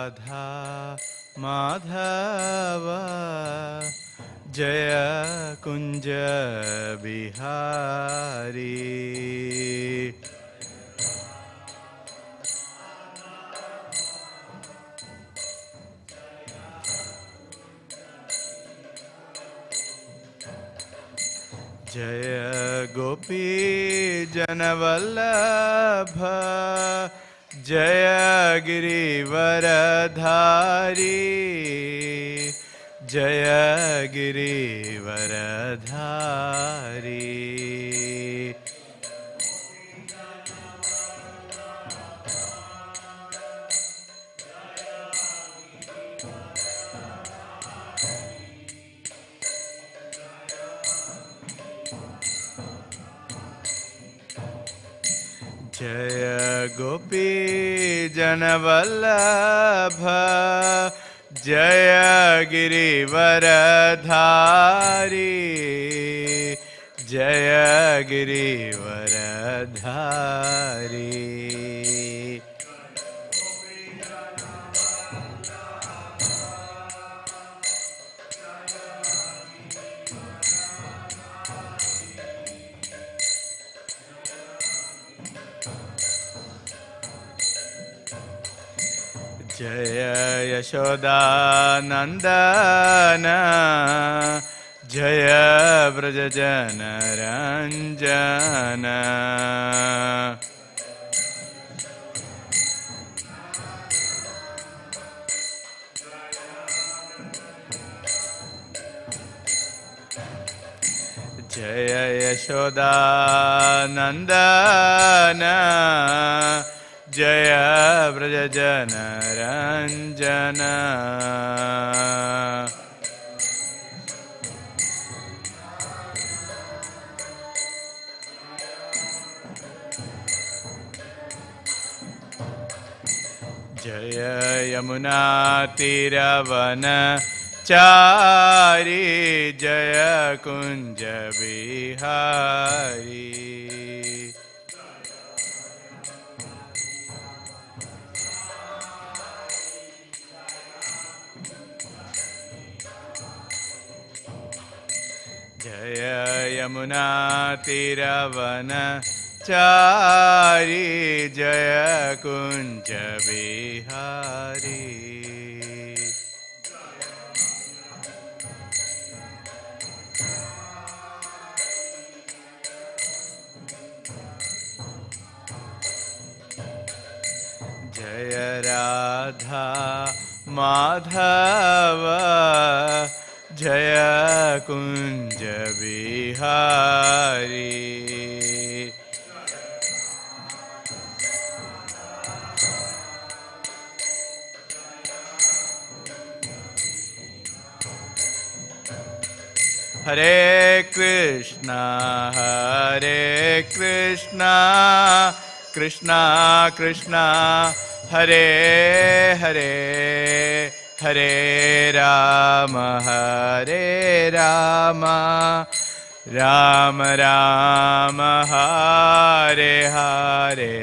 Radha Madhava Jaya Kunja Bihari. Jaya Gopi Janavallabha Jaya Girivaradhari Jaya Girivaradhari. Jaya Gopi Janavallabha Jaya Girivaradhari Jaya Girivaradhari. Jaya Yashoda Nandana Jaya Vrajajana Ranjana. Jaya Yashoda Nandana Jaya Vrajajana Ranjana. Jaya Yamuna Tiravana Chari Jaya Kunja Bihari. Jaya Yamuna Tiravana Chari Jaya Kunja Bihari. Jaya Radha Madhava Jaya Kunja Bihari. Hare Krishna Krishna Krishna Hare Hare Hare Rama Rama Rama Hare Hare.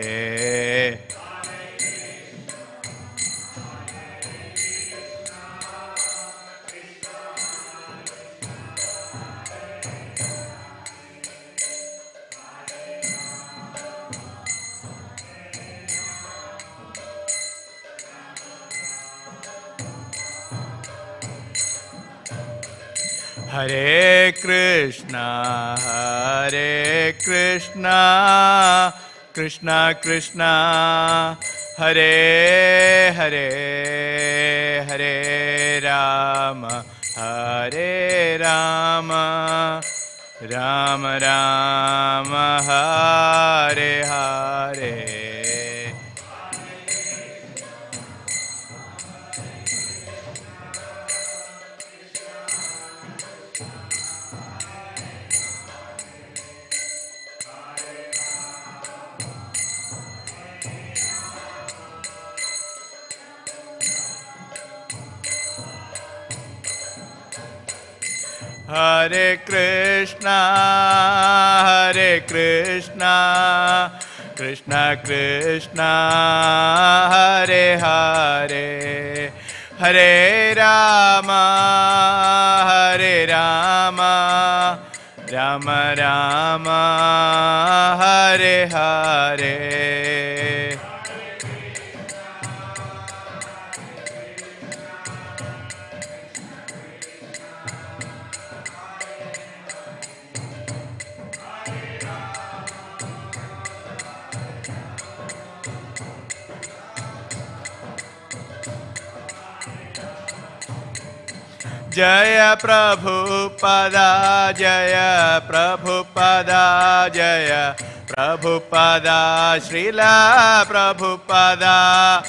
Hare Krishna Krishna Krishna Hare Hare Hare Rama Rama Rama Hare Hare. Hare Krishna Krishna Krishna Hare Hare Hare Rama Hare Rama Rama Rama Hare Hare. Jaya Prabhupada, Jaya Prabhupada, Jaya Prabhupada, Srila Prabhupada.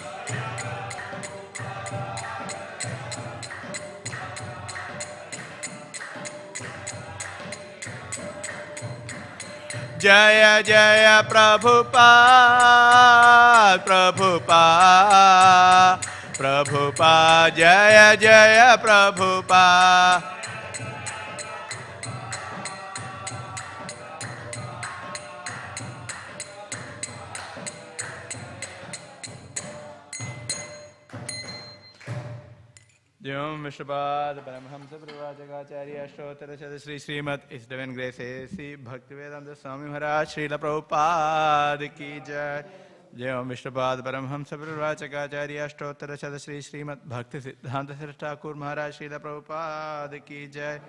Jaya Jaya Prabhupada, Prabhupada, Prabhupada, Jaya Jaya Prabhupada. Jyom Vishwabad Paramhamsa Prabhupada Ashtottara Shri Śrīmad His Divine Grace A.C. Bhaktivedanta Swami Maharaj Srila Prabhupada Ki Jai. Jyom Vishwabad Paramhamsa Prabhupada Ashtottara Shri Śrīmad Bhaktivedanta Thakur Maharaj Srila Prabhupada Ki Jai.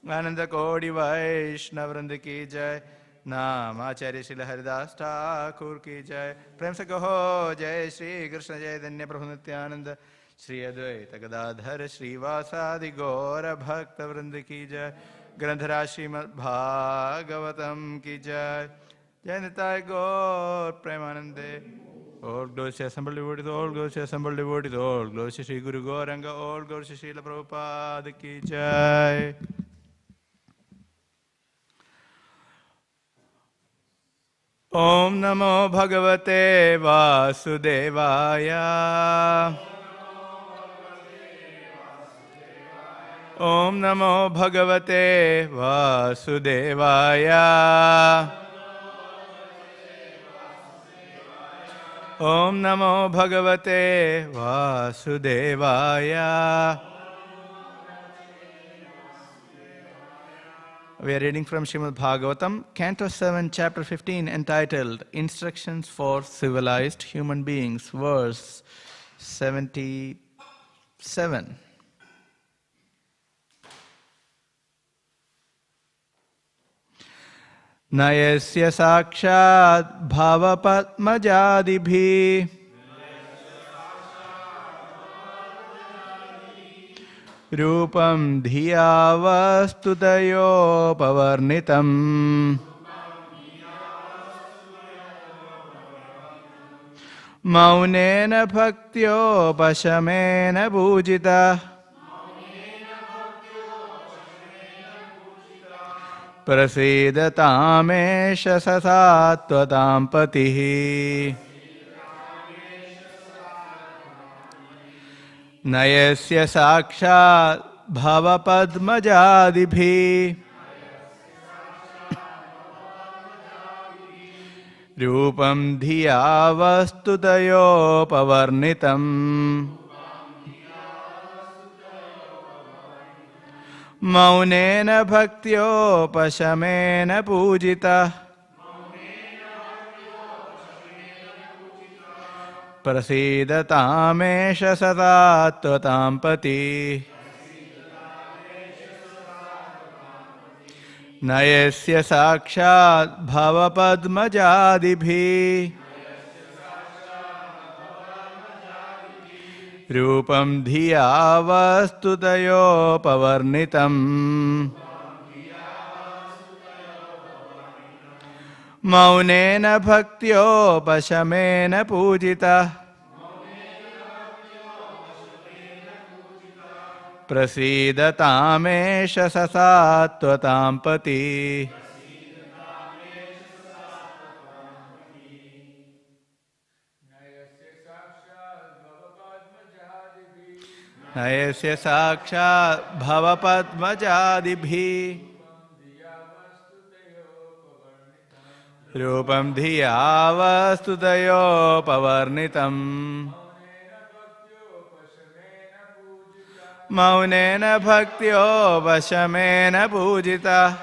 Ananda Kodi Vaishnavrinda Ki Jai. Naam Acharya Srila Haridas Thakur Ki Jai. Prem se kaho Jai Shri Krishna Jai Danya Prabhu Nityananda Shri Advaita Gadadhar Shri Vasadi Gaura Bhakta Vrinda Ki Jai. Grandhara Śrīmad Bhāgavatam Ki Jai. Jai Nitai Gaur Premanande. All glories to assembled devotees, all glories to assembled devotees, all glories to Shri Guru Gauranga, all glories to Srila Prabhupada Ki Jai. Om Namo Bhagavate Vasudevaya. Om Namo Bhagavate Vasudevaya. Om Namo Bhagavate Vasudevaya. We are reading from Śrīmad Bhāgavatam, Canto 7, Chapter 15, entitled Instructions for Civilized Human Beings, verse 77. Nayasya sakshat bhavapadmajadibhi Rupam dhiyavastutayo pavarnitam Maunena bhaktyo pashamena bhujita Prasidatamesh sasatvatam patihi Nayasya sakshat bhavapadmajadibhi Rupam dhiyavastutayo pavarnitam Maunena bhaktyo pashamena pujita Prasidatamesh satatvatam pati Nayasya sakshat bhavapadmajadibhi Rupam dhiyavastutayo pavarnitam Maunena bhaktyo pashamena pujita Prasidatamesh sasatvatam pati Nayasya sakshat bhavapadmajadibhi Rupam dhiyavastutayopavarnitam Maunena bhaktyo-vashamena pujita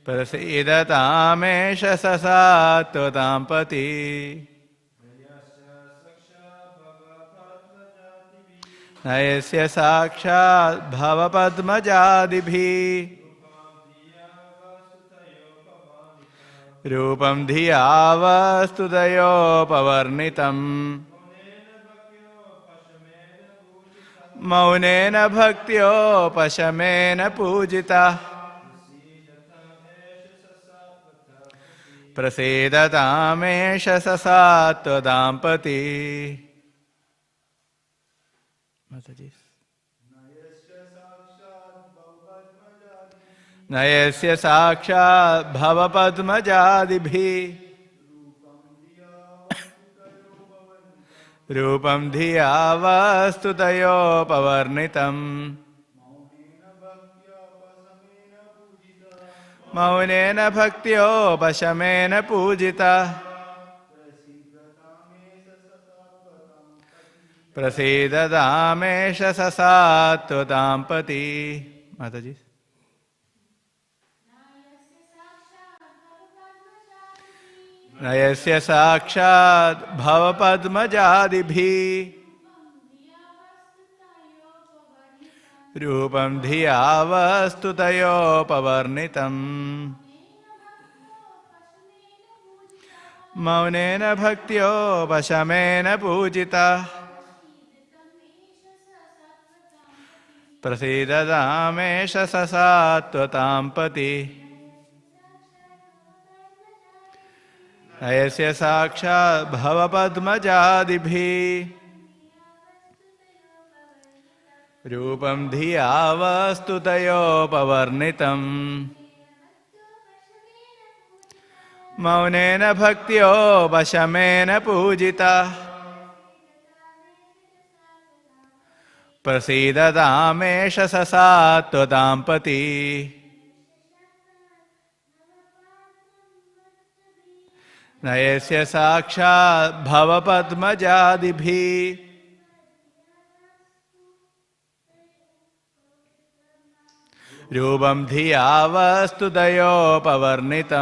Prasidatamesha sasatvatam pati Nayasya sakshat bhavapadmajadibhi Rupam dhiyavastutayopavarnitam Maunena bhaktyo-pashamena pujita Prasidatamesha sasatvatam pati Mataji. Nayasya sakshat bhavapadmajadibhi Rupam dhiyavastutayopavarnitam Maunena bhaktyo-pashamena pujita Prasidatamesha sasatvatam pati Mataji. Nayasya sakshat bhavapadmajadibhi Rupam dhiyavastutayopavarnitam Maunena bhaktyo-pashamena pujita Prasidatamesha sasatvatam pati Nayasya sakshat bhavapadmajadibhi Rupam dhiyavastutayopavarnitam Maunena bhaktyo-pashamena pujita Prasidatamesha sasatvatam pati Nayasya sakshat bhavapadmajadibhi Rupam dhiyavastutayopavarnitam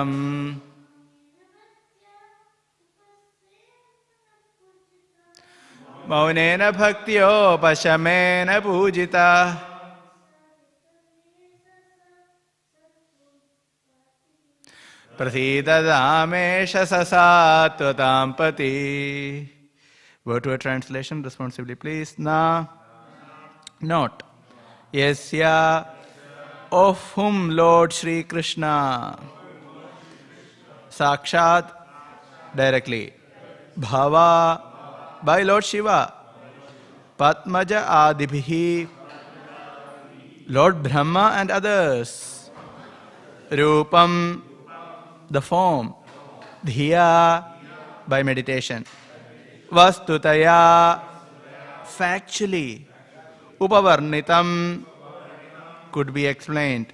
Maunena bhaktyo-pashamena pujita Prasidatamesha sasatvatam pati. Word to a translation responsibly, please. Na, not. Yasya, of whom Lord Shri Krishna. Sakshat, directly. Bhava, by Lord Shiva. Padmaja adibhi, Lord Brahma and others. Rupam, the form. Dhiya, by meditation. Vastutaya, factually. Upavarnitam, could be explained.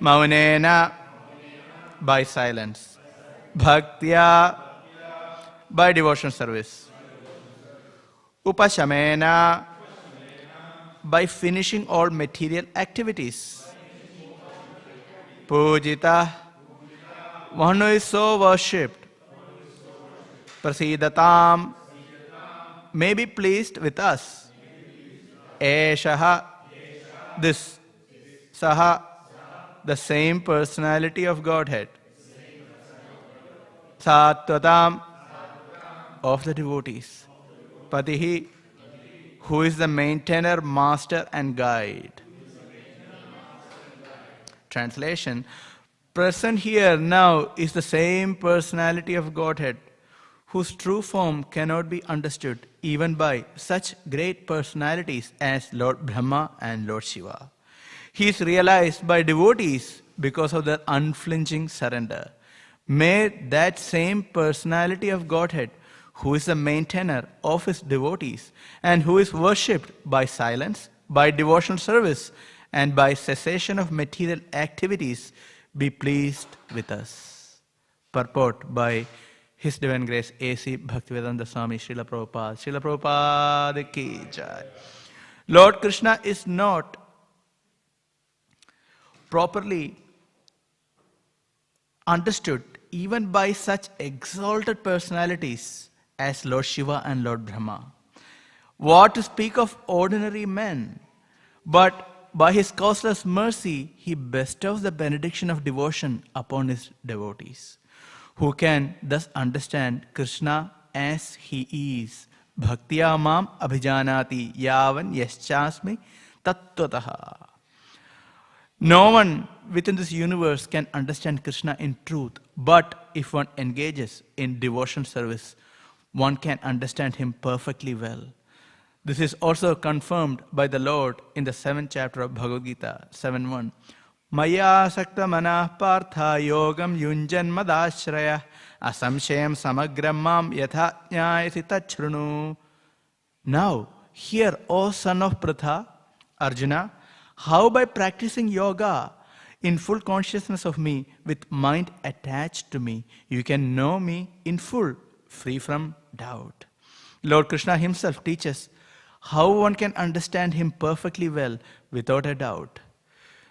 Maunena, by silence. Bhaktya, by devotion service. Upashamena, by finishing all material activities. Pujita, one who is so worshipped. Prasidatam, may be pleased with us. Eshaha, this. Saha, the same personality of Godhead. Sattvatam, of the devotees. Patihi, who is the maintainer, master and guide. Translation. Present here now is the same personality of Godhead, whose true form cannot be understood even by such great personalities as Lord Brahma and Lord Shiva. He is realized by devotees because of their unflinching surrender. May that same personality of Godhead, who is the maintainer of his devotees and who is worshipped by silence, by devotional service, and by cessation of material activities be pleased with us. Purport by His Divine Grace A.C. Bhaktivedanta Swami Srila Prabhupada. Srila Prabhupada ki jai. Lord Krishna is not properly understood even by such exalted personalities as Lord Shiva and Lord Brahma. What to speak of ordinary men? But by His causeless mercy, He bestows the benediction of devotion upon His devotees, who can thus understand Krishna as He is. Bhaktiya mam abhijanati yavan yaschasmi tattvataha. No one within this universe can understand Krishna in truth, but if one engages in devotion service, one can understand Him perfectly well. This is also confirmed by the Lord in the 7th chapter of Bhagavad Gita, 7.1. Maya sakta manah partha yogam yunjan madashraya asamshayam samagram mam yatha jnayasi tachrunu. Now, hear, O son of Pratha, Arjuna, how by practicing yoga in full consciousness of me, with mind attached to me, you can know me in full, free from doubt. Lord Krishna Himself teaches how one can understand Him perfectly well without a doubt.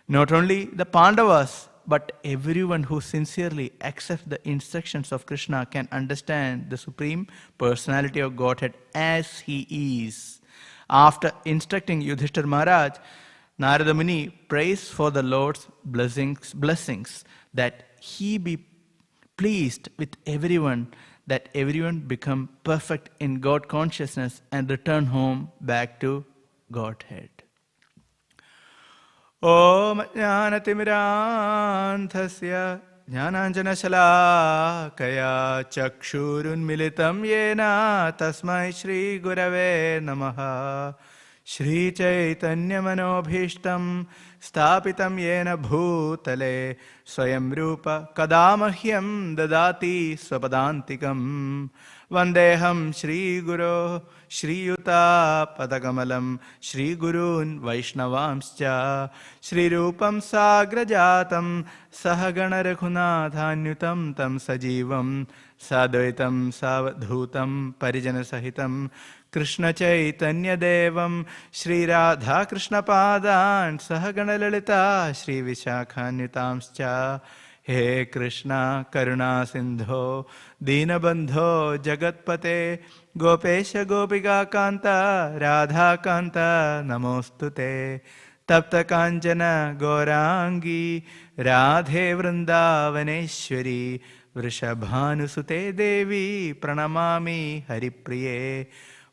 Not only the Pandavas, but everyone who sincerely accepts the instructions of Krishna can understand the Supreme Personality of Godhead as He is. After instructing Yudhishthira Maharaj, Narada Muni prays for the Lord's blessings, that He be pleased with everyone, that everyone become perfect in God consciousness and return home back to Godhead. Om Jnanatimirandhasya Jnananjanashalakaya Chakshurunmilitam Yena Tasmai Shri Gurave Namaha. Shri Chaitanya Manobhishtam Stapitam Yena Bhutale Swayam Rupa Kadamahyam Dadati Swapadantikam Vandeham Shri Guru Shri Yuta Padagamalam Shri Gurun Vaishnavamscha Shri Rupam Sagrajatam Sahagana Raghunathanutam Tam Sajivam Sadvaitam Savadhutam Parijana Sahitam Krishna Chaitanya Devam Shri Radha Krishna Padan Sahagana Lalita Shri Vishakhanutamscha. He Krishna Karuna Sindho Dinabandho Jagatpate Gopesha Gopika Kanta Radha Kanta Namostute Tapta Kanjana Gaurangi Radhe Vrindavaneshwari Vrishabhanusute Devi Pranamami Haripriye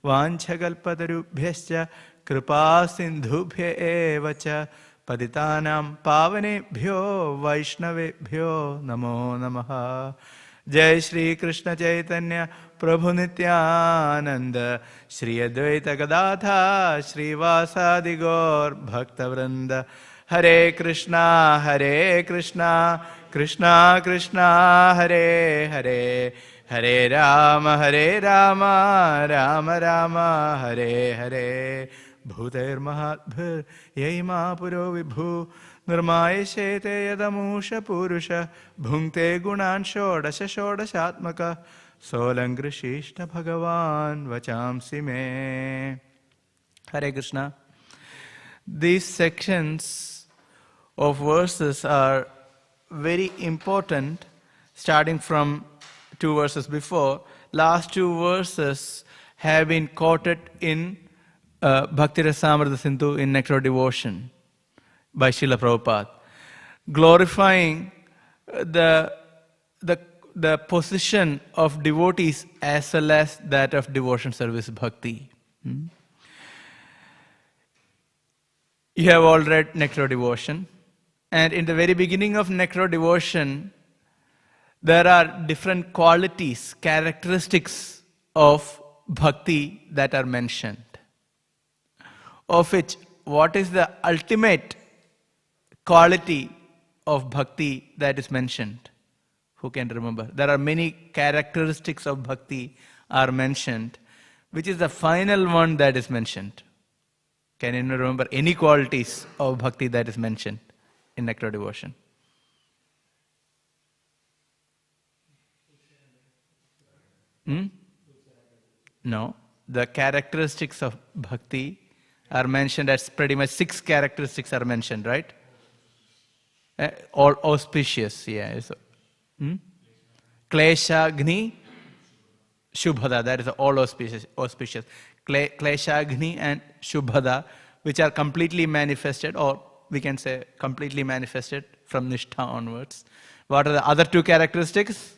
Vanchagalpatarubhyascha Kripa Sindhubhya evacha Paditanam Pavanebhyo Vaishnavebhyo Namo Namaha. Jai Shri Krishna Chaitanya Prabhu Nityananda Shri Advaita Gadadha Shri Vasadi Gaur Bhakta Vrinda. Hare Krishna Krishna Krishna Hare Hare Hare Rama Rama Rama Hare Hare. Bhutair Mahatbhir Yaima Puro Vibhu Nirmayeshete Yadamusha Purusha Bhungte Gunan Shodasha Shodashatmaka Solangrishishta Bhagavan Vachamsi Me. Hare Krishna. These sections of verses are very important, starting from 2 verses before. Last 2 verses have been quoted in Bhakti Rasamrita Sindhu in Nectar Devotion by Srila Prabhupada, glorifying the position of devotees as well as that of devotion service bhakti. You have all read Nectar Devotion, and in the very beginning of Nectar Devotion, there are different qualities, characteristics of bhakti that are mentioned. Of which, what is the ultimate quality of bhakti that is mentioned? Who can remember? There are many characteristics of bhakti are mentioned. Which is the final one that is mentioned? Can anyone remember any qualities of bhakti that is mentioned in nectar devotion? No. The characteristics of bhakti are mentioned as pretty much 6 characteristics are mentioned, right? All auspicious, yeah. So, Kleshagni, Shubhada, that is all auspicious. Kleshagni and Shubhada, which are completely manifested, or we can say completely manifested from Nishtha onwards. What are the other 2 characteristics?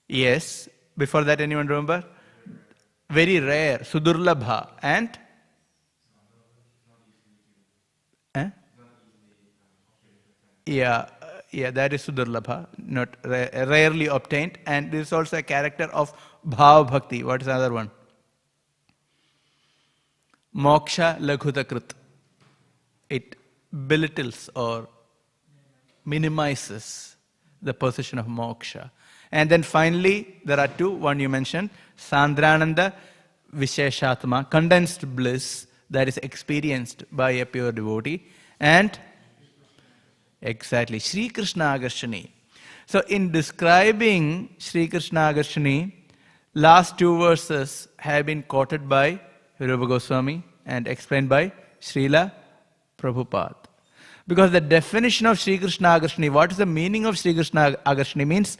Yes. Before that, anyone remember? Very rare, Sudurlabha and yeah, that is Sudurlabha, not rarely obtained. And this is also a character of Bhav Bhakti. What is the other one? Moksha Laghutakrit. It belittles or minimizes the position of moksha. And then finally, there are 2. One you mentioned, Sandrananda Visheshatma, condensed bliss that is experienced by a pure devotee. And exactly, Sri Krishna Agarshani. So in describing Sri Krishna Agarshani, last 2 verses have been quoted by Rupa Goswami and explained by Srila Prabhupada. Because the definition of Sri Krishna Agarshani, what is the meaning of Sri Krishna Agarshani means?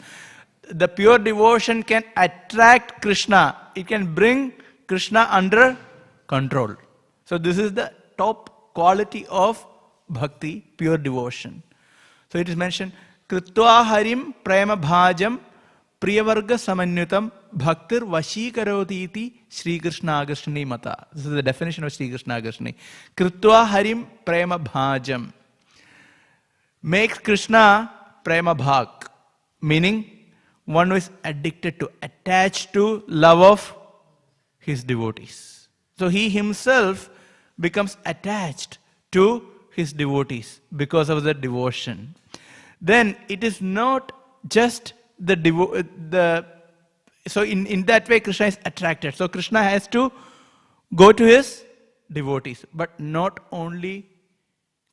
The pure devotion can attract Krishna. It can bring Krishna under control. So this is the top quality of bhakti, pure devotion. So it is mentioned, Kritva harim prema bhajam priyavarga samanyutam bhaktir vashīkaroti iti Sri Krishna Agarshani mata. This is the definition of Sri Krishna Agarshani. Kritva harim prema bhajam makes Krishna prema bhag, meaning one who is addicted to, attached to love of his devotees. So he himself becomes attached to his devotees because of the devotion. Then it is not just so in that way Krishna is attracted. So Krishna has to go to his devotees, but not only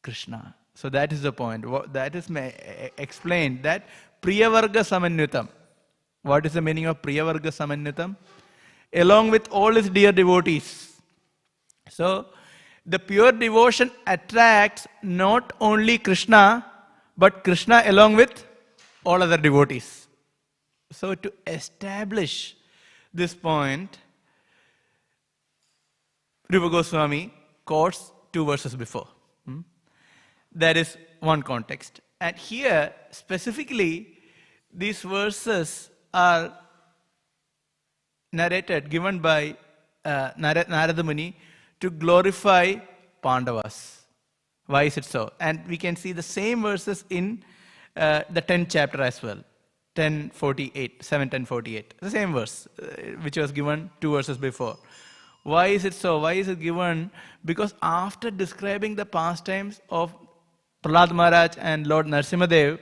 Krishna. So that is the point. That is explained that Priyavarga Samanyutam. What is the meaning of Priyavarga Samanyutam? Along with all his dear devotees. So the pure devotion attracts not only Krishna, but Krishna along with all other devotees. So to establish this point, Rupa Goswami quotes 2 verses before. That is one context. And here, specifically, these verses are narrated, given by Narada Muni to glorify Pandavas. Why is it so? And we can see the same verses in the 10th chapter as well. 10:48, 7:10:48. The same verse, which was given 2 verses before. Why is it so? Why is it given? Because after describing the pastimes of Prahlad Maharaj and Lord Narsimhadev,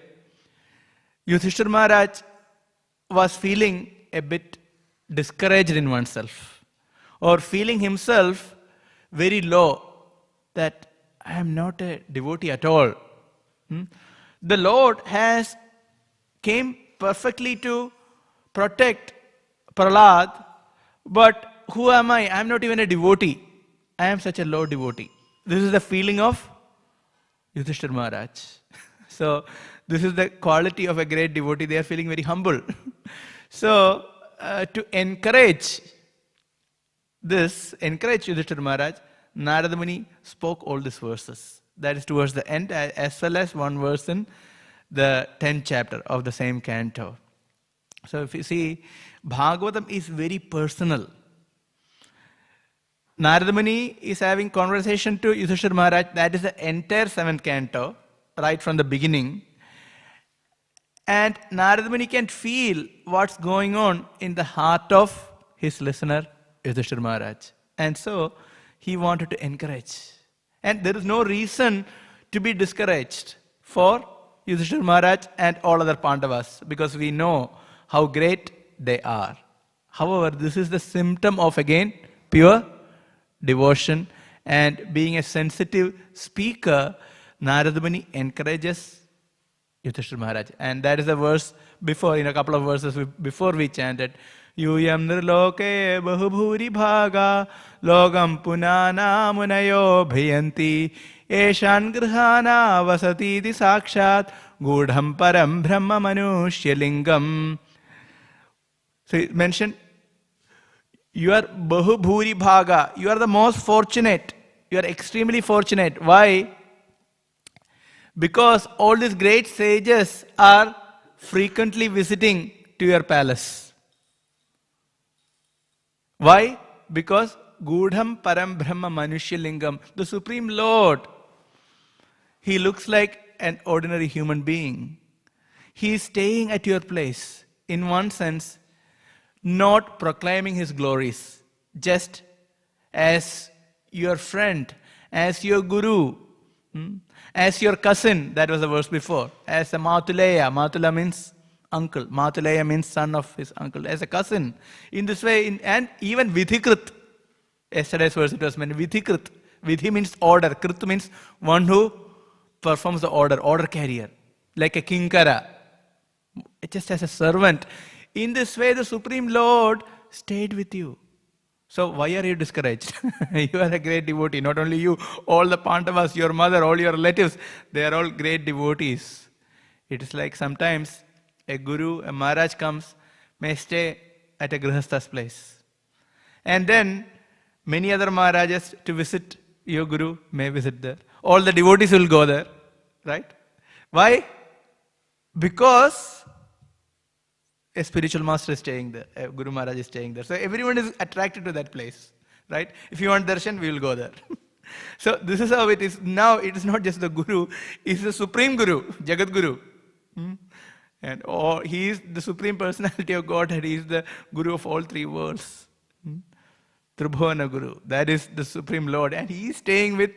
Yudhishthira Maharaj was feeling a bit discouraged in oneself, or feeling himself very low, that I am not a devotee at all. The Lord has came perfectly to protect Prahlad, but who am I? I am not even a devotee. I am such a low devotee. This is the feeling of Yudhishthira Maharaj. So this is the quality of a great devotee. They are feeling very humble. So to encourage Yudhishthira Maharaj, Narada Muni spoke all these verses. That is towards the end, as well as one verse in the 10th chapter of the same canto. So if you see, Bhagavatam is very personal. Narada Muni is having conversation to Yudhishthira Maharaj. That is the entire 7th canto, right from the beginning. And Narada Muni can feel what's going on in the heart of his listener, Yudhishthira Maharaj. And so he wanted to encourage. And there is no reason to be discouraged for Yudhishthira Maharaj and all other Pandavas, because we know how great they are. However, this is the symptom of, again, pure devotion and being a sensitive speaker, Narada Muni encourages Yudhishthira Maharaj. And that is the verse before, in a couple of verses before we chanted, Yuyam nirloke bahubhuri bhaga logam punana munayo bhayanti eshan grihana vasati di sakshat gudham param brahma manushya lingam. So it mentioned, you are bahubhuri bhaga, you are the most fortunate, you are extremely fortunate. Why? Because all these great sages are frequently visiting to your palace. Why? Because Gudham Param Brahma Manushya Lingam, the Supreme Lord, He looks like an ordinary human being. He is staying at your place, in one sense, not proclaiming His glories, just as your friend, as your guru, as your cousin, that was the verse before, as a Matuleya. Matula means uncle. Matuleya means son of his uncle. As a cousin. In this way, and even Vidhikrit. Yesterday's verse it was meant Vidhikrit. Vidhi means order. Krit means one who performs the order carrier. Like a kinkara. Just as a servant. In this way, the Supreme Lord stayed with you. So why are you discouraged? You are a great devotee. Not only you, all the Pandavas, your mother, all your relatives, they are all great devotees. It is like sometimes a guru, a Maharaj comes, may stay at a Grihasta's place. And then many other Maharajas to visit your guru may visit there. All the devotees will go there. Right? Why? Because a spiritual master is staying there, a Guru Maharaj is staying there. So everyone is attracted to that place, right? If you want darshan, we will go there. So this is how it is. Now it is not just the Guru, it's the Supreme Guru, Jagat Guru. And he is the Supreme Personality of Godhead. He is the Guru of all three worlds. Tribhuvana Guru, that is the Supreme Lord. And he is staying with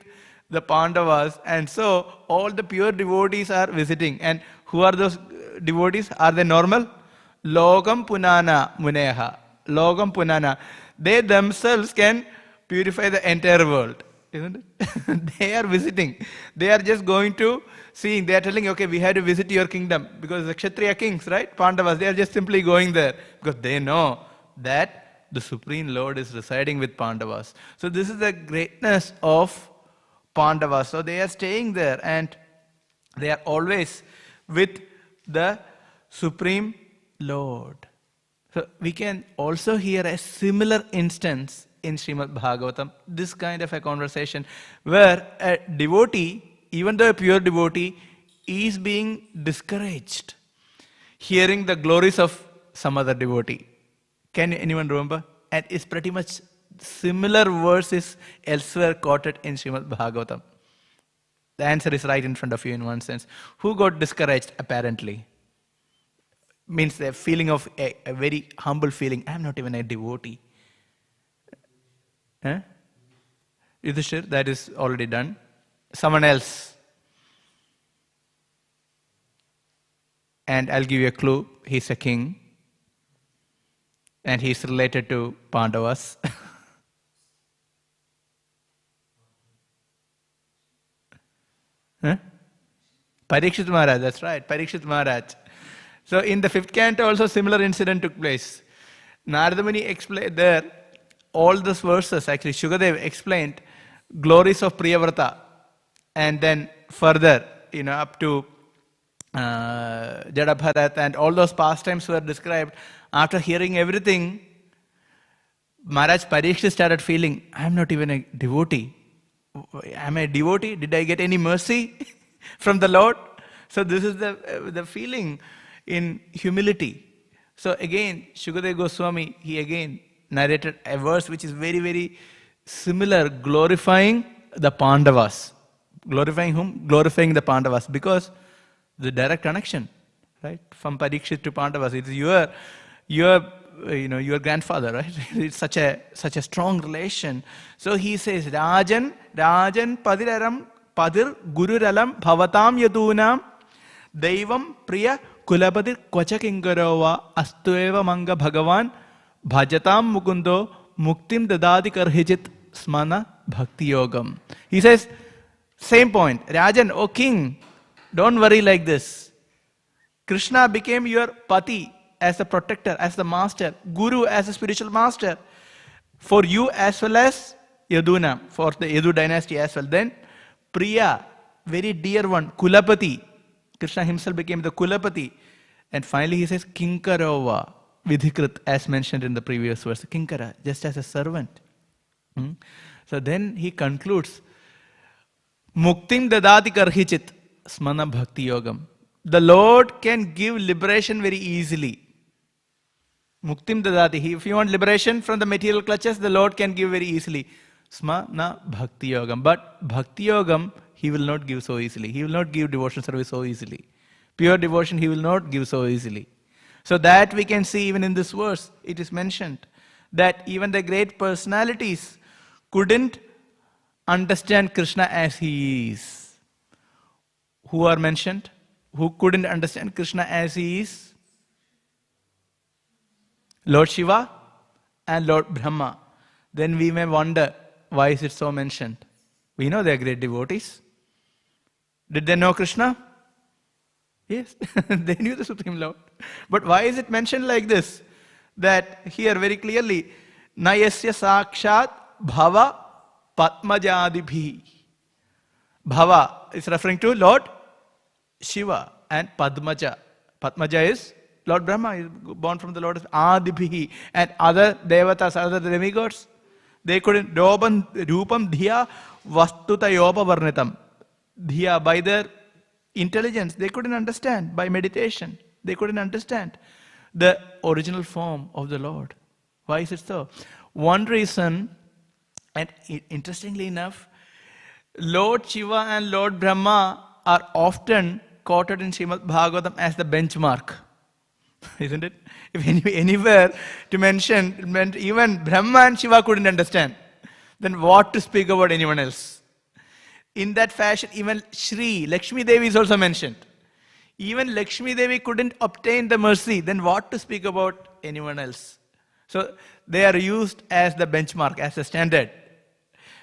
the Pandavas. And so all the pure devotees are visiting. And who are those devotees? Are they normal? Logam punana muneha. Logam punana. They themselves can purify the entire world. Isn't it? They are visiting. They are just going to seeing. They are telling, okay, we have to visit your kingdom. Because the Kshatriya kings, right? Pandavas, they are just simply going there. Because they know that the Supreme Lord is residing with Pandavas. So this is the greatness of Pandavas. So they are staying there and they are always with the Supreme Lord. So we can also hear a similar instance in Śrīmad Bhāgavatam, this kind of a conversation where a devotee, even though a pure devotee, is being discouraged hearing the glories of some other devotee. Can anyone remember? And it's pretty much similar verses elsewhere quoted in Śrīmad Bhāgavatam. The answer is right in front of you in one sense. Who got discouraged apparently? Means a feeling of a very humble feeling. I am not even a devotee. Yudhishthira, that is already done. Someone else. And I'll give you a clue. He's a king. And he's related to Pandavas. Parikshit Maharaj, that's right. Parikshit Maharaj. So in the 5th canto also similar incident took place. Narada Muni explained there, all those verses, actually Shukadev explained glories of Priyavrata. And then further, up to Jadabharat and all those pastimes were described. After hearing everything, Maharaj Parikshit started feeling, I am not even a devotee. Am I a devotee? Did I get any mercy from the Lord? So this is the feeling in humility. So again, Shukadeva Goswami, he again narrated a verse which is very, very similar, glorifying the Pandavas. Glorifying whom? Glorifying the Pandavas, because the direct connection, right, from Parikshit to Pandavas. It is your grandfather, right? It's such a strong relation. So he says, Rajan Padiraram Padir Gururalam Bhavatam Yadunam Daivam Priya Kulapadir Kwachakingarova Astueva Manga Bhagavan Bhajatam Mukundo Muktim Dadadi Karhijit smana bhakti yogam. He says, same point. Rajan, O king, don't worry like this. Krishna became your pati as the protector, as the master, guru as a spiritual master, for you as well as Yaduna, for the Yadu dynasty as well. Then Priya, very dear one, Kulapati. Krishna himself became the Kulapati. And finally he says, Kinkarova, Vidhikrit, as mentioned in the previous verse. Kinkara, just as a servant. So then he concludes, Muktim dadati karhichit, smana bhakti yogam. The Lord can give liberation very easily. Muktim dadati. If you want liberation from the material clutches, the Lord can give very easily. Smana bhakti yogam. But bhakti yogam, he will not give so easily. He will not give devotion service so easily. Pure devotion, he will not give so easily. So that we can see even in this verse, it is mentioned that even the great personalities couldn't understand Krishna as he is. Who are mentioned? Who couldn't understand Krishna as he is? Lord Shiva and Lord Brahma. Then we may wonder, why is it so mentioned? We know they are great devotees. Did they know Krishna? Yes, they knew the Supreme Lord. But why is it mentioned like this? That here very clearly, Nayasya Sakshat Bhava Padmajadibhi. Bhava is referring to Lord Shiva and Padmaja. Padmaja is Lord Brahma, is born from the Lord Adibhi, and other devatas, other demigods. They couldn't, Rupam Dhiya Vastuta Yopa Varnitam. Dhiya, by their intelligence, they couldn't understand. By meditation, they couldn't understand the original form of the Lord. Why is it so? One reason, and interestingly enough, Lord Shiva and Lord Brahma are often quoted in Śrīmad Bhāgavatam as the benchmark. Isn't it? If anywhere to mention, even Brahma and Shiva couldn't understand, then what to speak about anyone else? In that fashion, even Shri, Lakshmi Devi is also mentioned. Even Lakshmi Devi couldn't obtain the mercy, then what to speak about anyone else? So they are used as the benchmark, as a standard.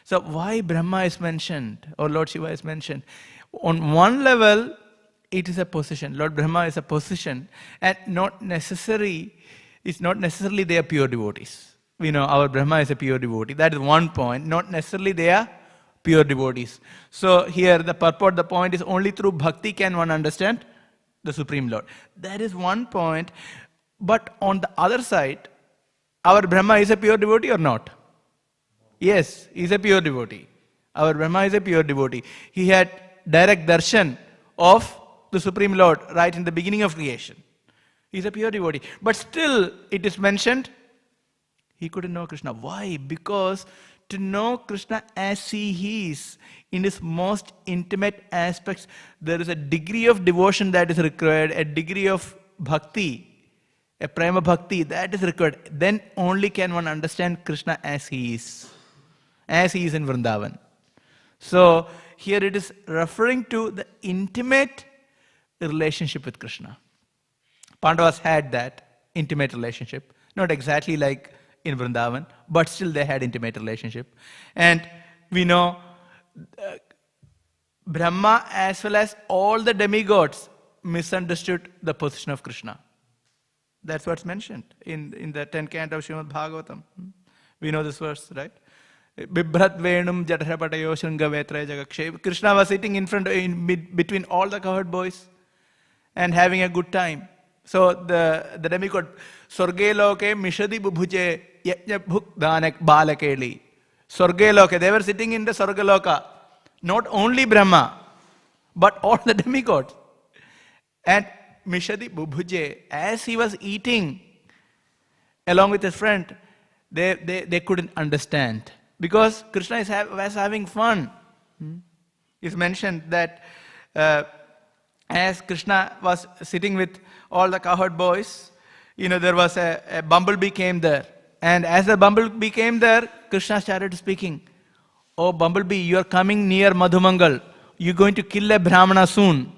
So why Brahma is mentioned or Lord Shiva is mentioned? On one level, it is a position. Lord Brahma is a position, and it's not necessarily they are pure devotees. We know our Brahma is a pure devotee. That is one point. Not necessarily they are pure devotees. So here the purport, the point is only through bhakti can one understand the Supreme Lord. That is one point. But on the other side, our Brahma is a pure devotee or not? Yes, he is a pure devotee. Our Brahma is a pure devotee. He had direct darshan of the Supreme Lord right in the beginning of creation. He is a pure devotee. But still, it is mentioned, he couldn't know Krishna. Why? Because to know Krishna as he is, in his most intimate aspects, there is a degree of devotion that is required, a degree of bhakti, a prema bhakti that is required. Then only can one understand Krishna as he is in Vrindavan. So here it is referring to the intimate relationship with Krishna. Pandavas had that intimate relationship, not exactly like in Vrindavan, but still they had intimate relationship. And we know Brahma as well as all the demigods misunderstood the position of Krishna. That's what's mentioned in the 10th canto of Śrīmad Bhāgavatam. We know this verse, right? Bibhrat Venum Jatharapatayo Shringa Vetra Jagakshe. Krishna was sitting between all the cowherd boys and having a good time. So the demigod, Sorge Loke Mishadi Bubhuje Yajna Bhuk Danak Balakeli. Sorge Loke, they were sitting in the Sorgaloka. Not only Brahma, but all the demigods. And Mishadi Bubhuje, as he was eating along with his friend, they couldn't understand. Because Krishna was having fun. It's mentioned that as Krishna was sitting with all the cowherd boys, there was a bumblebee came there. And as the bumblebee came there, Krishna started speaking. Oh, bumblebee, you are coming near Madhumangal. You're going to kill a Brahmana soon.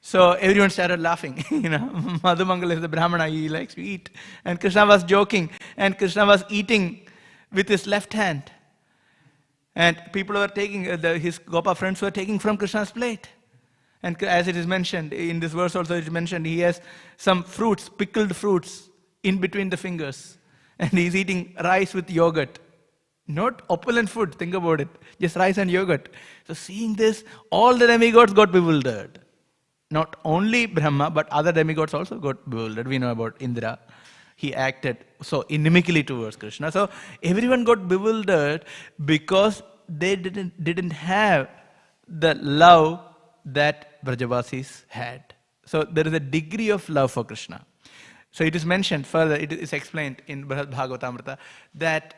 So everyone started laughing. Madhumangal is the Brahmana, he likes to eat. And Krishna was joking. And Krishna was eating with his left hand. And people were taking, his Gopa friends were taking from Krishna's plate. And as it is mentioned, in this verse also it is mentioned, he has some fruits, pickled fruits, in between the fingers. And he's eating rice with yogurt. Not opulent food, think about it. Just rice and yogurt. So seeing this, all the demigods got bewildered. Not only Brahma, but other demigods also got bewildered. We know about Indra. He acted so inimically towards Krishna. So everyone got bewildered because they didn't have the love that Brajavasis had. So there is a degree of love for Krishna. So it is mentioned further, it is explained in Bhagavatam that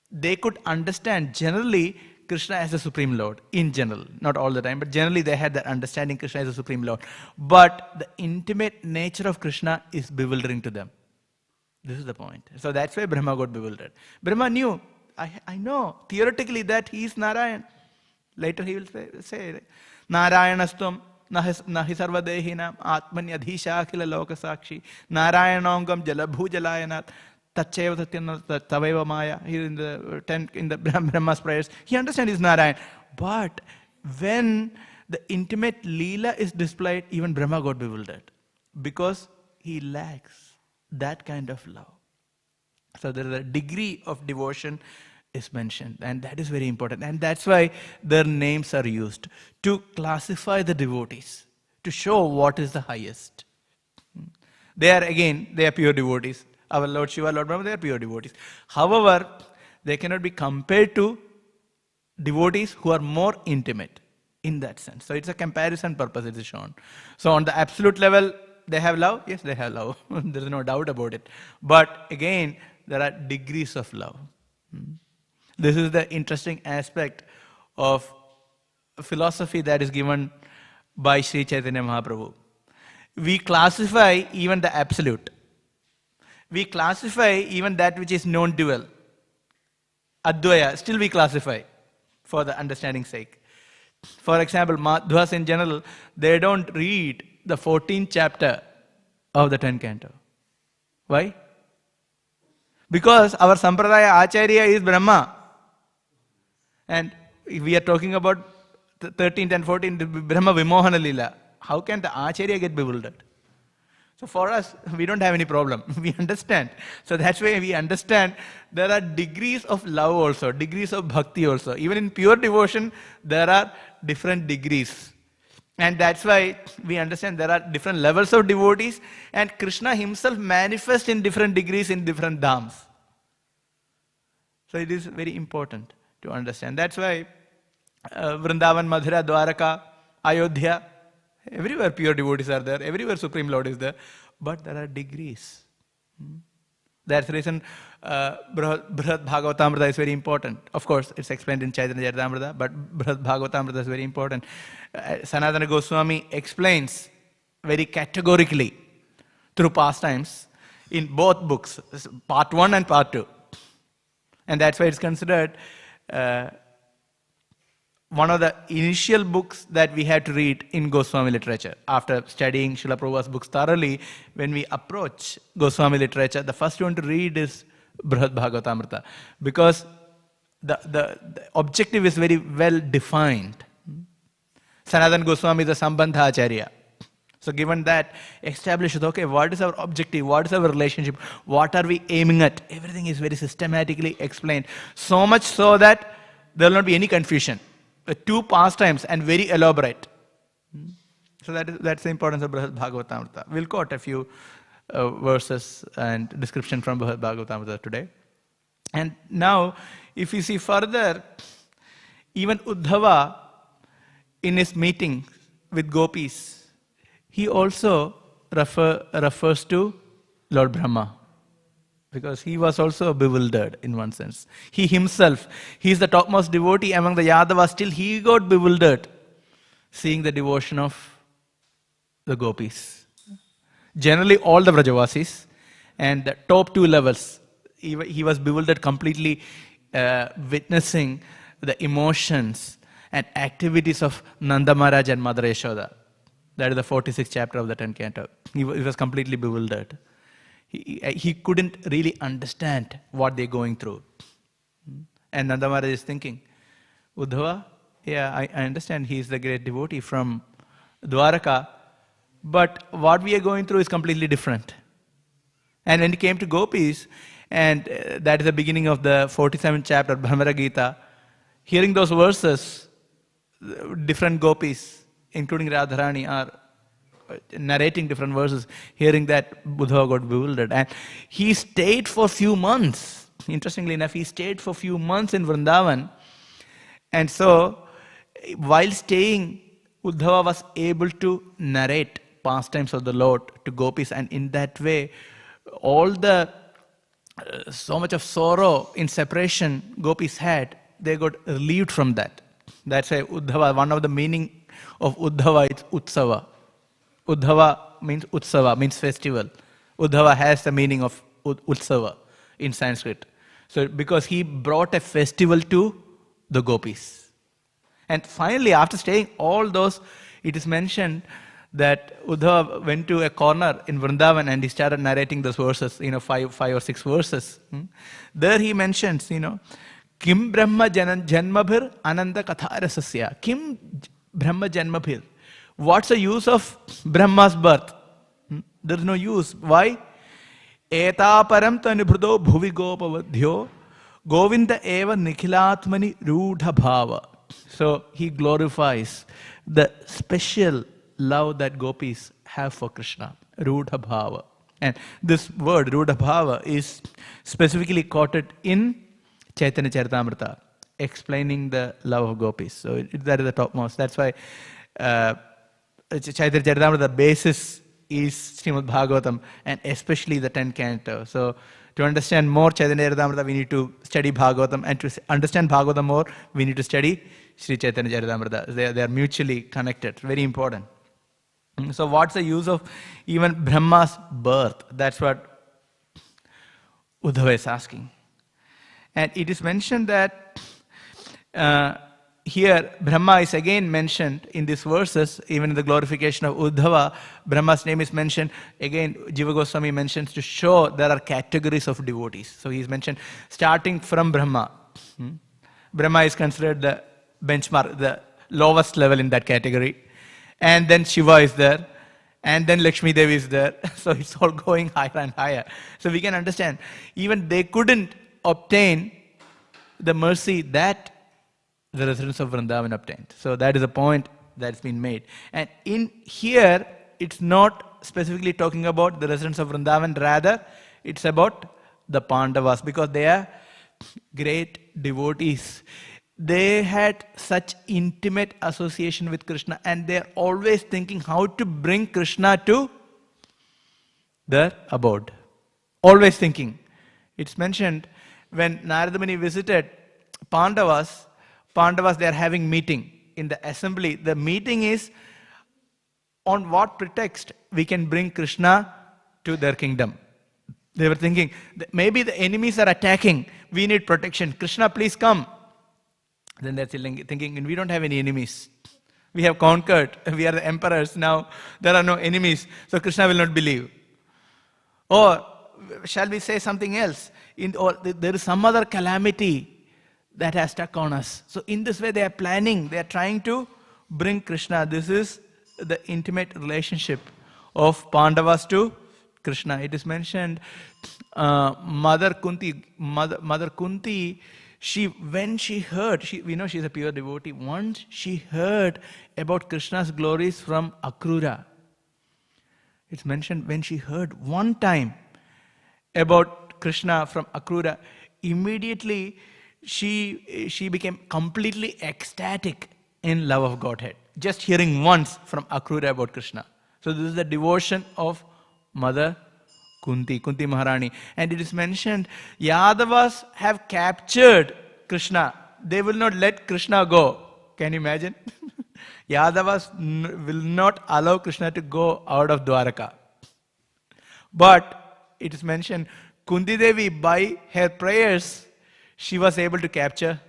they could understand generally Krishna as the Supreme Lord, in general, not all the time, but generally they had that understanding Krishna as the Supreme Lord. But the intimate nature of Krishna is bewildering to them. This is the point. So that's why Brahma got bewildered. Brahma knew, I know theoretically that he is Narayan. Later he will say Narayanastum nahi sarvadehinam atmanyadhisha akhila lokasakshi Narayanangam jalabhu jalayanat tacheva satyana taveva maya. Here in the Brahma's prayers, he understands he's Narayan. But when the intimate Leela is displayed, even Brahma got bewildered. Because he lacks that kind of love. So there is a degree of devotion is mentioned, and that is very important. And that's why their names are used to classify the devotees, to show what is the highest. They are pure devotees. Our Lord Shiva, Lord Brahma, they are pure devotees. However, they cannot be compared to devotees who are more intimate in that sense. So it's a comparison purpose it is shown. So on the absolute level, they have love? Yes, they have love. There is no doubt about it. But again, there are degrees of love. This is the interesting aspect of philosophy that is given by Sri Chaitanya Mahaprabhu. We classify even the absolute. We classify even that which is non-dual. Advaya, still we classify for the understanding sake. For example, Madhvas in general, they don't read the 14th chapter of the 10th canto. Why? Because our Sampradaya Acharya is Brahma. And if we are talking about the 13th and 14th, Brahma Vimohana Lila, how can the Acharya get bewildered? So for us, we don't have any problem. We understand. So that's why we understand there are degrees of love also, degrees of bhakti also. Even in pure devotion, there are different degrees. And that's why we understand there are different levels of devotees, and Krishna himself manifests in different degrees in different dhams. So it is very important to understand. That's why Vrindavan, Mathura, Dwaraka, Ayodhya, everywhere pure devotees are there, everywhere Supreme Lord is there, but there are degrees. That's the reason Brihad Bhagavatamrita is very important. Of course, it's explained in Chaitanya Charitamrita, but Brihad Bhagavatamrita is very important. Sanatana Goswami explains very categorically through pastimes in both books, part 1 and part 2. And that's why it's considered one of the initial books that we had to read in Goswami literature. After studying Srila Prabhupada's books thoroughly, when we approach Goswami literature, the first one to read is Brihad Bhagavatamrita, because the objective is very well defined. Sanatana Goswami is a Sambandha Acharya. So given that, establishes, okay, what is our objective, what is our relationship, what are we aiming at? Everything is very systematically explained. So much so that there will not be any confusion. 2 pastimes and very elaborate. So that's the importance of Brihad Bhagavatamrita. We'll quote a few verses and description from Brihad Bhagavatamrita today. And now, if you see further, even Uddhava, in his meeting with gopis, he also refers to Lord Brahma, because he was also bewildered in one sense. He himself, he is the topmost devotee among the Yadavas, still he got bewildered seeing the devotion of the gopis. Generally all the Vrajavasis, and the top 2 levels, he was bewildered completely witnessing the emotions and activities of Nanda Maharaj and Mother Yashoda. That is the 46th chapter of the 10th canto. He was completely bewildered. He couldn't really understand what they're going through. And Nanda Maharaj is thinking, Uddhava, yeah, I understand he is the great devotee from Dwaraka, but what we are going through is completely different. And when he came to gopis, and that is the beginning of the 47th chapter, Brahmara Gita, hearing those verses, different gopis, including Radharani, are narrating different verses. Hearing that, Uddhava got bewildered. And he stayed for few months. Interestingly enough, he stayed for few months in Vrindavan. And so, while staying, Uddhava was able to narrate pastimes of the Lord to gopis, and in that way, all the so much of sorrow in separation gopis had, they got relieved from that. That's why Uddhava, one of the meaning of Uddhava is Utsava. Uddhava means Utsava, means festival. Uddhava has the meaning of Utsava in Sanskrit. So because he brought a festival to the gopis. And finally, after staying all those, it is mentioned that Uddhava went to a corner in Vrindavan and he started narrating those verses, 5 or 6 verses. There he mentions, Kim Brahma Janmabhir Ananda Katharasasya. Kim Brahma Janmabhir. What's the use of Brahma's birth? There is no use. Why? Etaparam tanubhrudo bhuvi gopavadhyo Govinda eva nikhilatmani rudha bhava. So he glorifies the special love that gopis have for Krishna, rudha bhava. And this word, rudha bhava, is specifically quoted in Chaitanya Charitamrita, explaining the love of gopis. So that is the topmost. That's why Chaitanya Charitamrita, the basis is Śrīmad Bhāgavatam, and especially the 10 cantos. So to understand more Chaitanya Charitamrita, we need to study Bhāgavatam, and to understand Bhāgavatam more, we need to study Sri Chaitanya Charitamrita. They are mutually connected, very important. So what's the use of even Brahma's birth? That's what Uddhava is asking. And it is mentioned that here Brahma is again mentioned in these verses, even in the glorification of Uddhava, Brahma's name is mentioned. Again, Jiva Goswami mentions to show there are categories of devotees. So he is mentioned starting from Brahma. Brahma is considered the benchmark, the lowest level in that category. And then Shiva is there. And then Lakshmi Devi is there. So it's all going higher and higher. So we can understand, even they couldn't obtain the mercy that the residents of Vrindavan obtained. So that is a point that's been made. And in here, it's not specifically talking about the residents of Vrindavan, rather it's about the Pandavas, because they are great devotees. They had such intimate association with Krishna, and they're always thinking how to bring Krishna to their abode. Always thinking. It's mentioned when Narada Muni visited Pandavas, they are having meeting in the assembly. The meeting is on what pretext we can bring Krishna to their kingdom. They were thinking, maybe the enemies are attacking, we need protection. Krishna, please come. Then they're thinking, we don't have any enemies. We have conquered. We are the emperors now. There are no enemies. So Krishna will not believe. Or shall we say something else? Or there is some other calamity that has stuck on us. So in this way they are planning. They are trying to bring Krishna. This is the intimate relationship of Pandavas to Krishna. It is mentioned, Mother Kunti, when she heard, we know she's a pure devotee. Once she heard about Krishna's glories from Akrura. It's mentioned when she heard one time about Krishna from Akrura, immediately she became completely ecstatic in love of Godhead. Just hearing once from Akrura about Krishna. So this is the devotion of Mother Kunti Maharani. And it is mentioned, Yadavas have captured Krishna. They will not let Krishna go. Can you imagine? Yadavas will not allow Krishna to go out of Dwaraka. But it is mentioned, Kunti Devi, by her prayers, she was able to capture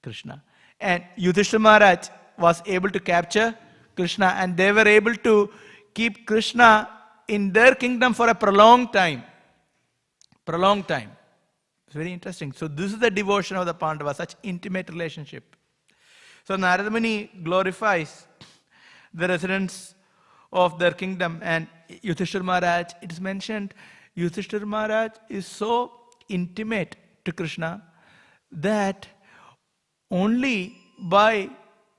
Krishna. And Yudhishthira Maharaj was able to capture Krishna, and they were able to keep Krishna in their kingdom for a prolonged time. It's very interesting. So this is the devotion of the Pandavas, such intimate relationship. So Narada Muni glorifies the residents of their kingdom, and Yudhishthira Maharaj, it is mentioned, Yudhishthira Maharaj is so intimate to Krishna that only by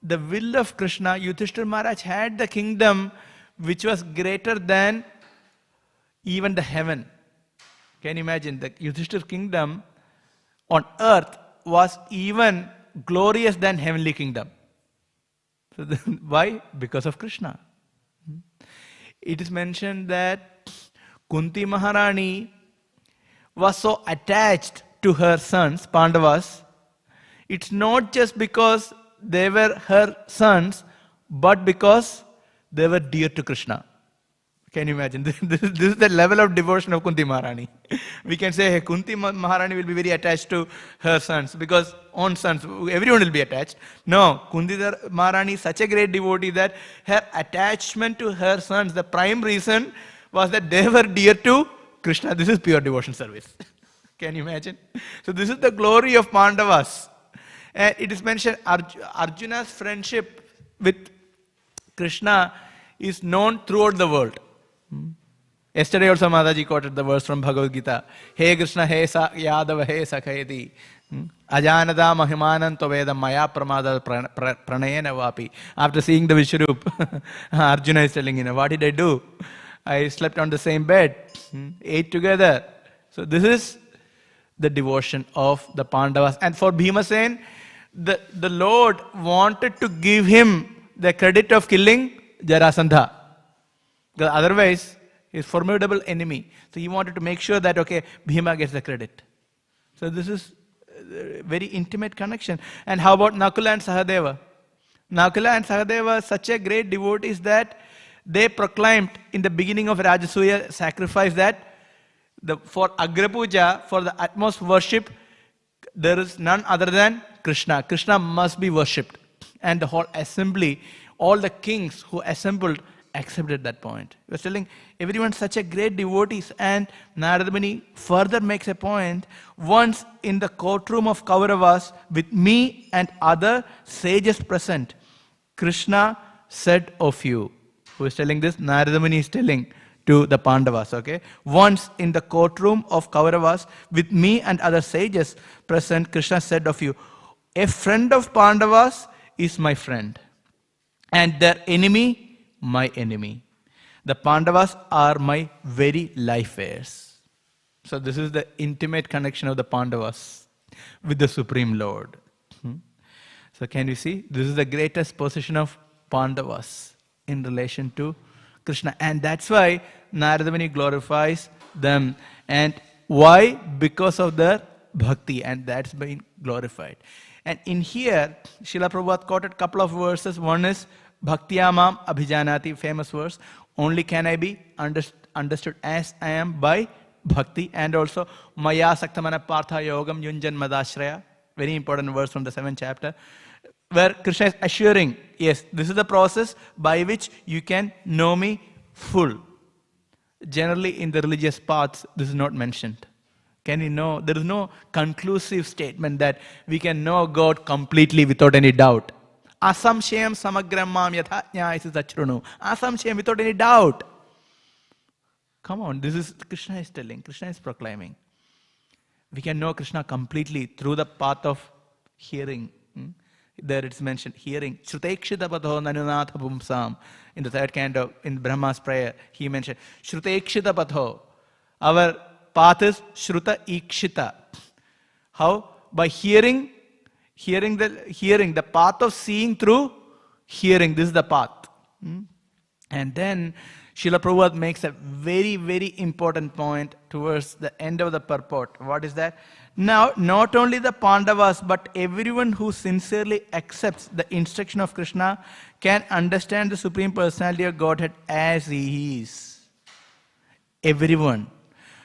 the will of Krishna, Yudhishthira Maharaj had the kingdom which was greater than even the heaven. Can you imagine? The Yudhishthira kingdom on earth was even glorious than heavenly kingdom. So why? Because of Krishna. It is mentioned that Kunti Maharani was so attached to her sons, Pandavas. It's not just because they were her sons, but because they were dear to Krishna. Can you imagine? This is the level of devotion of Kunti Maharani. We can say, hey, Kunti Maharani will be very attached to her sons, because on sons, everyone will be attached. No, Kunti Maharani is such a great devotee that her attachment to her sons, the prime reason was that they were dear to Krishna. This is pure devotion service. Can you imagine? So this is the glory of Pandavas. And it is mentioned Arjuna's friendship with Krishna is known throughout the world. Yesterday also Mataji quoted the verse from Bhagavad Gita. He Krishna, he Yadava, he Sakhayati. Ajanada Mahimananto Veda Maya Pramada Pranayana Vapi. After seeing the Vishwarup, Arjuna is telling, what did I do? I slept on the same bed, ate together. So this is the devotion of the Pandavas. And for Bhimasen, the Lord wanted to give him the credit of killing Jarasandha. Because otherwise, he's a formidable enemy. So he wanted to make sure that, okay, Bhima gets the credit. So this is a very intimate connection. And how about Nakula and Sahadeva? Nakula and Sahadeva are such a great devotees that they proclaimed in the beginning of Rajasuya sacrifice that for Agra Puja, for the utmost worship, there is none other than Krishna. Krishna must be worshipped. And the whole assembly, all the kings who assembled, accepted that point. He was telling everyone such a great devotees, and Narada Muni further makes a point. Once in the courtroom of Kauravas with me and other sages present, Krishna said of you. Who is telling this? Narada Muni is telling to the Pandavas. Okay. Once in the courtroom of Kauravas with me and other sages present, Krishna said of you, a friend of Pandavas is my friend, and their enemy my enemy. The Pandavas are my very life heirs. So this is the intimate connection of the Pandavas with the Supreme Lord. So can you see? This is the greatest position of Pandavas in relation to Krishna. And that's why Narada Muni glorifies them. And why? Because of their bhakti, and that's been glorified. And in here, Srila Prabhupada quoted a couple of verses. One is Bhaktiyamam Abhijanati, famous verse. Only can I be understood as I am by bhakti. And also Maya Saktamana Partha Yogam Yunjan Madashraya. Very important verse from the 7th chapter. Where Krishna is assuring, yes, this is the process by which you can know me full. Generally in the religious paths, this is not mentioned. Can you know? There is no conclusive statement that we can know God completely without any doubt. Asamshayam samagram mam yatha jnayasi sachrunu. Asamshayam, without any doubt. Come on, this is Krishna is telling, Krishna is proclaiming. We can know Krishna completely through the path of hearing. There it's mentioned, hearing. Shrutekshita patho nanunatha pumsam. In the 3rd canto, in Brahma's prayer, he mentioned, Shrutekshita patho. Our path is Shruta Ikshita. How? By hearing, the path of seeing through hearing. This is the path. And then Srila Prabhupada makes a very, very important point towards the end of the purport. What is that? Now, not only the Pandavas, but everyone who sincerely accepts the instruction of Krishna can understand the Supreme Personality of Godhead as He is. Everyone.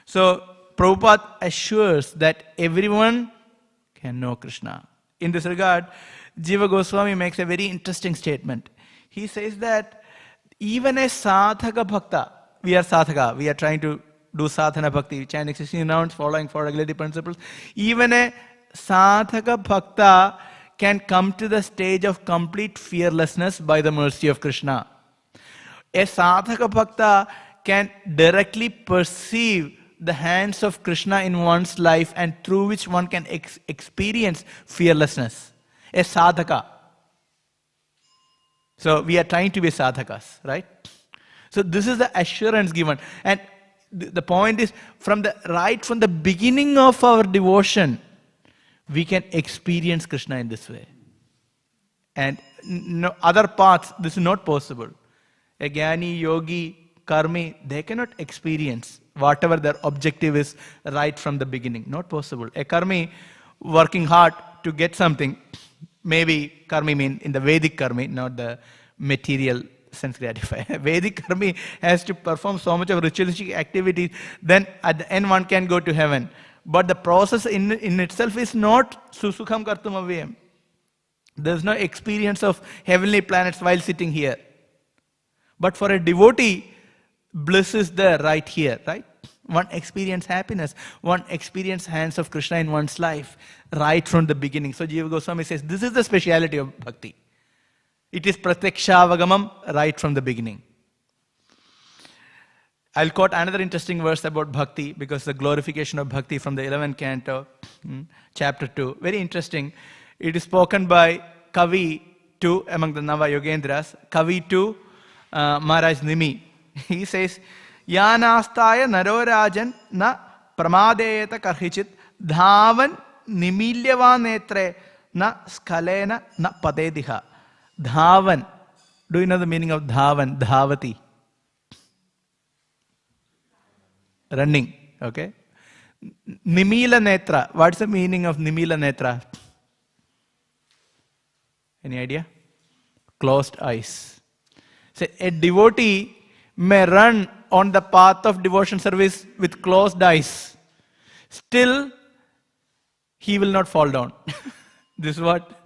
So, Prabhupada assures that everyone can know Krishna. In this regard, Jiva Goswami makes a very interesting statement. He says that even a sadhaka bhakta, we are sadhaka, we are trying to do sadhana bhakti, chanting 16 rounds, following 4 regulatory principles. Even a sadhaka bhakta can come to the stage of complete fearlessness by the mercy of Krishna. A sadhaka bhakta can directly perceive the hands of Krishna in one's life, and through which one can experience fearlessness. A sadhaka. So we are trying to be sadhakas, right? So this is the assurance given. And the point is, from the beginning of our devotion, we can experience Krishna in this way. And no other paths, this is not possible. A jnani, yogi, karmi, they cannot experience whatever their objective is right from the beginning. Not possible. A karmi working hard to get something, maybe karmi mean in the Vedic karmi, not the material sense gratifier. Vedic karmi has to perform so much of ritualistic activities, then at the end one can go to heaven. But the process in itself is not susukham kartum avyam. There is no experience of heavenly planets while sitting here. But for a devotee, bliss is there right here, right? One experience happiness, one experience hands of Krishna in one's life right from the beginning. So Jiva Goswami says this is the speciality of bhakti. It is pratyaksha right from the beginning. I'll quote another interesting verse about bhakti, because the glorification of bhakti from the 11th canto, chapter 2. Very interesting. It is spoken by Kavi to, among the Nava Yogendras, Kavi to Maharaj Nimi. He says, Yanastaya narorajan na pramadeyata karhichit dhavan nimilyava netre na skalena na padediha. Dhavan. Do you know the meaning of dhavan? Dhavati. Running. Okay. Nimila netra. What's the meaning of nimila netra? Any idea? Closed eyes. So a devotee may run on the path of devotion service with closed eyes. Still, he will not fall down. This is what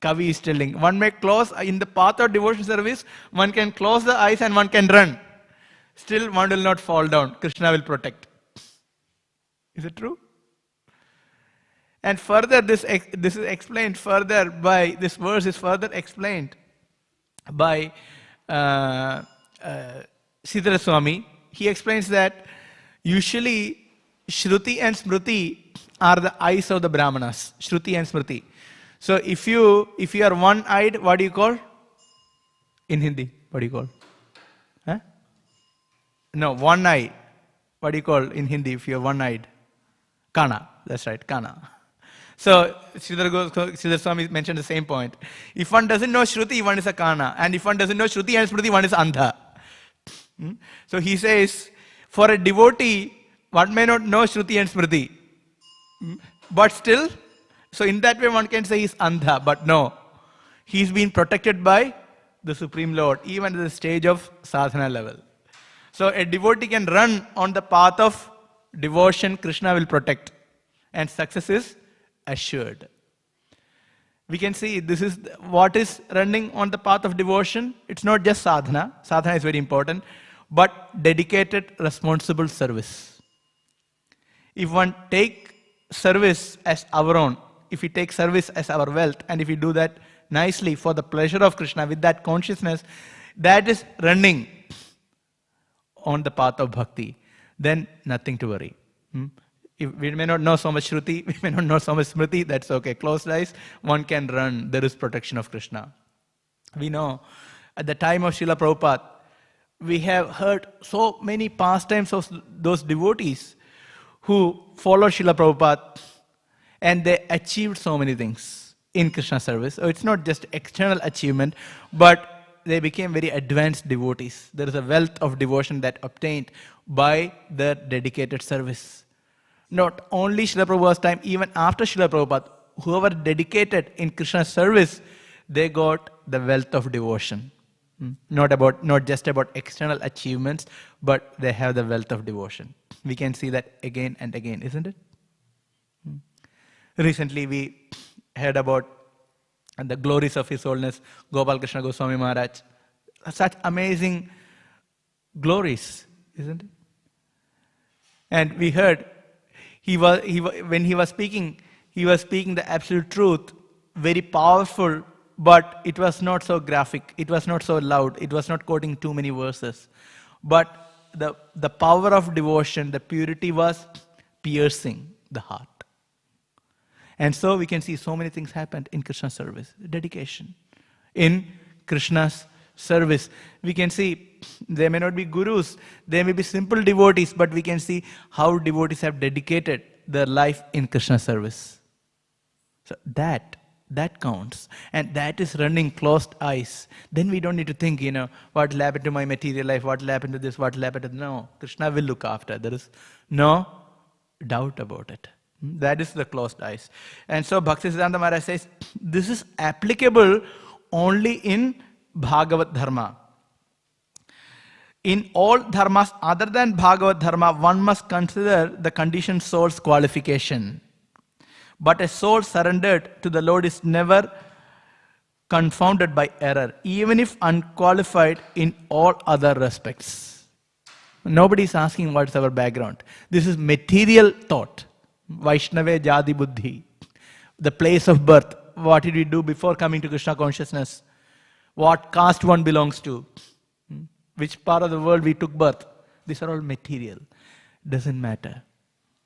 Kavi is telling. One may close in the path of devotion service, one can close the eyes and one can run. Still, one will not fall down. Krishna will protect. Is it true? And further, this is explained further by, this verse is further explained by Sridhara Swami. He explains that usually Shruti and Smriti are the eyes of the Brahmanas. Shruti and Smriti. So if you are one-eyed, what do you call? In Hindi, what do you call? Huh? No, one eye. What do you call in Hindi if you are one-eyed? Kana. That's right, kana. So Sridhara Swami mentioned the same point. If one doesn't know Shruti, one is a kana. And if one doesn't know Shruti and Smriti, one is andha. So he says, for a devotee, one may not know Shruti and Smriti. But still, so in that way one can say he's andha. But no, he's been protected by the Supreme Lord, even at the stage of sadhana level. So a devotee can run on the path of devotion, Krishna will protect. And success is assured. We can see this is what is running on the path of devotion. It's not just sadhana. Sadhana is very important. But dedicated, responsible service. If one take service as our own, if we take service as our wealth, and if we do that nicely for the pleasure of Krishna with that consciousness, that is running on the path of bhakti, then nothing to worry. If we may not know so much Shruti, we may not know so much Smriti, that's okay. Closed eyes, one can run. There is protection of Krishna. We know at the time of Srila Prabhupada, we have heard so many pastimes of those devotees who followed Srila Prabhupada, and they achieved so many things in Krishna service. So it's not just external achievement, but they became very advanced devotees. There is a wealth of devotion that obtained by their dedicated service. Not only Srila Prabhupada's time, even after Srila Prabhupada, whoever dedicated in Krishna's service, they got the wealth of devotion. Not just about external achievements, but they have the wealth of devotion. We can see that again and again, isn't it? Recently we heard about the glories of His Holiness Gopal Krishna Goswami Maharaj. Such amazing glories, isn't it? And we heard, when he was speaking the absolute truth, very powerful, but it was not so graphic, it was not so loud, it was not quoting too many verses. But the power of devotion, the purity was piercing the heart. And so we can see so many things happened in Krishna's service. Dedication. In Krishna's service. We can see there may not be gurus, there may be simple devotees, but we can see how devotees have dedicated their life in Krishna's service. So that counts. And that is running closed eyes. Then we don't need to think, what will happen to my material life, what will happen to this, what will happen to that. No, Krishna will look after. There is no doubt about it. That is the closed eyes. And so Bhaktisiddhanta Maharaj says, this is applicable only in Bhagavat Dharma. In all dharmas other than Bhagavat Dharma, one must consider the conditioned soul's qualification. But a soul surrendered to the Lord is never confounded by error, even if unqualified in all other respects. Nobody is asking what is our background. This is material thought. Vaishnava Jadi Buddhi. The place of birth. What did we do before coming to Krishna consciousness? What caste one belongs to? Which part of the world we took birth? These are all material. Doesn't matter.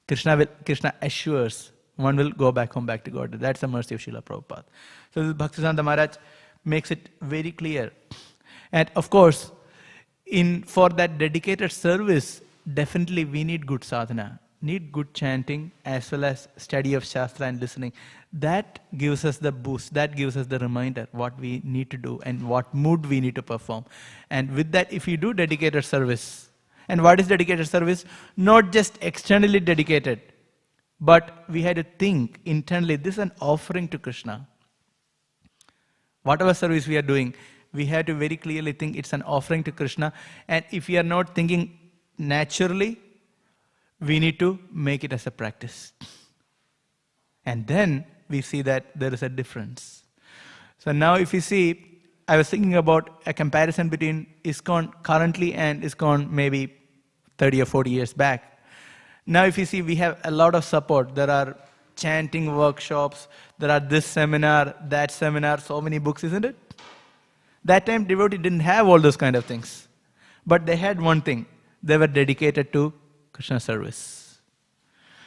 Krishna assures one will go back home, back to God. That's the mercy of Srila Prabhupada. So Bhaktisiddhanta Maharaj makes it very clear. And of course, for that dedicated service, definitely we need good sadhana. Need good chanting as well as study of Shastra and listening. That gives us the boost, that gives us the reminder what we need to do and what mood we need to perform. And with that, if you do dedicated service, and what is dedicated service? Not just externally dedicated, but we had to think internally, this is an offering to Krishna. Whatever service we are doing, we have to very clearly think it's an offering to Krishna. And if we are not thinking naturally, we need to make it as a practice. And then we see that there is a difference. So now if you see, I was thinking about a comparison between ISKCON currently and ISKCON maybe 30 or 40 years back. Now if you see, we have a lot of support. There are chanting workshops, there are this seminar, that seminar, so many books, isn't it? That time devotee didn't have all those kind of things. But they had one thing, they were dedicated to Krishna service.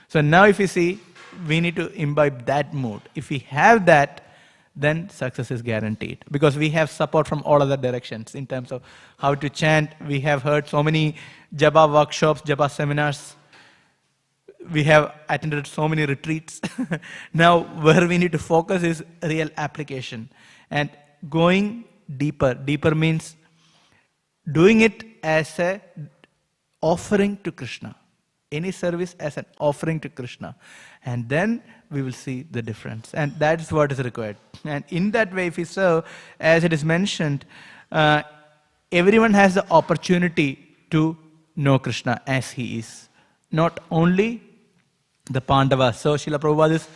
So now if you see, we need to imbibe that mood. If we have that, then success is guaranteed. Because we have support from all other directions in terms of how to chant. We have heard so many japa workshops, japa seminars. We have attended so many retreats. Now where we need to focus is real application. And going deeper. Deeper means doing it as an offering to Krishna. Any service as an offering to Krishna. And then we will see the difference. And that is what is required. And in that way, if we serve, as it is mentioned, everyone has the opportunity to know Krishna as he is. Not only the Pandavas. So Srila Prabhupada is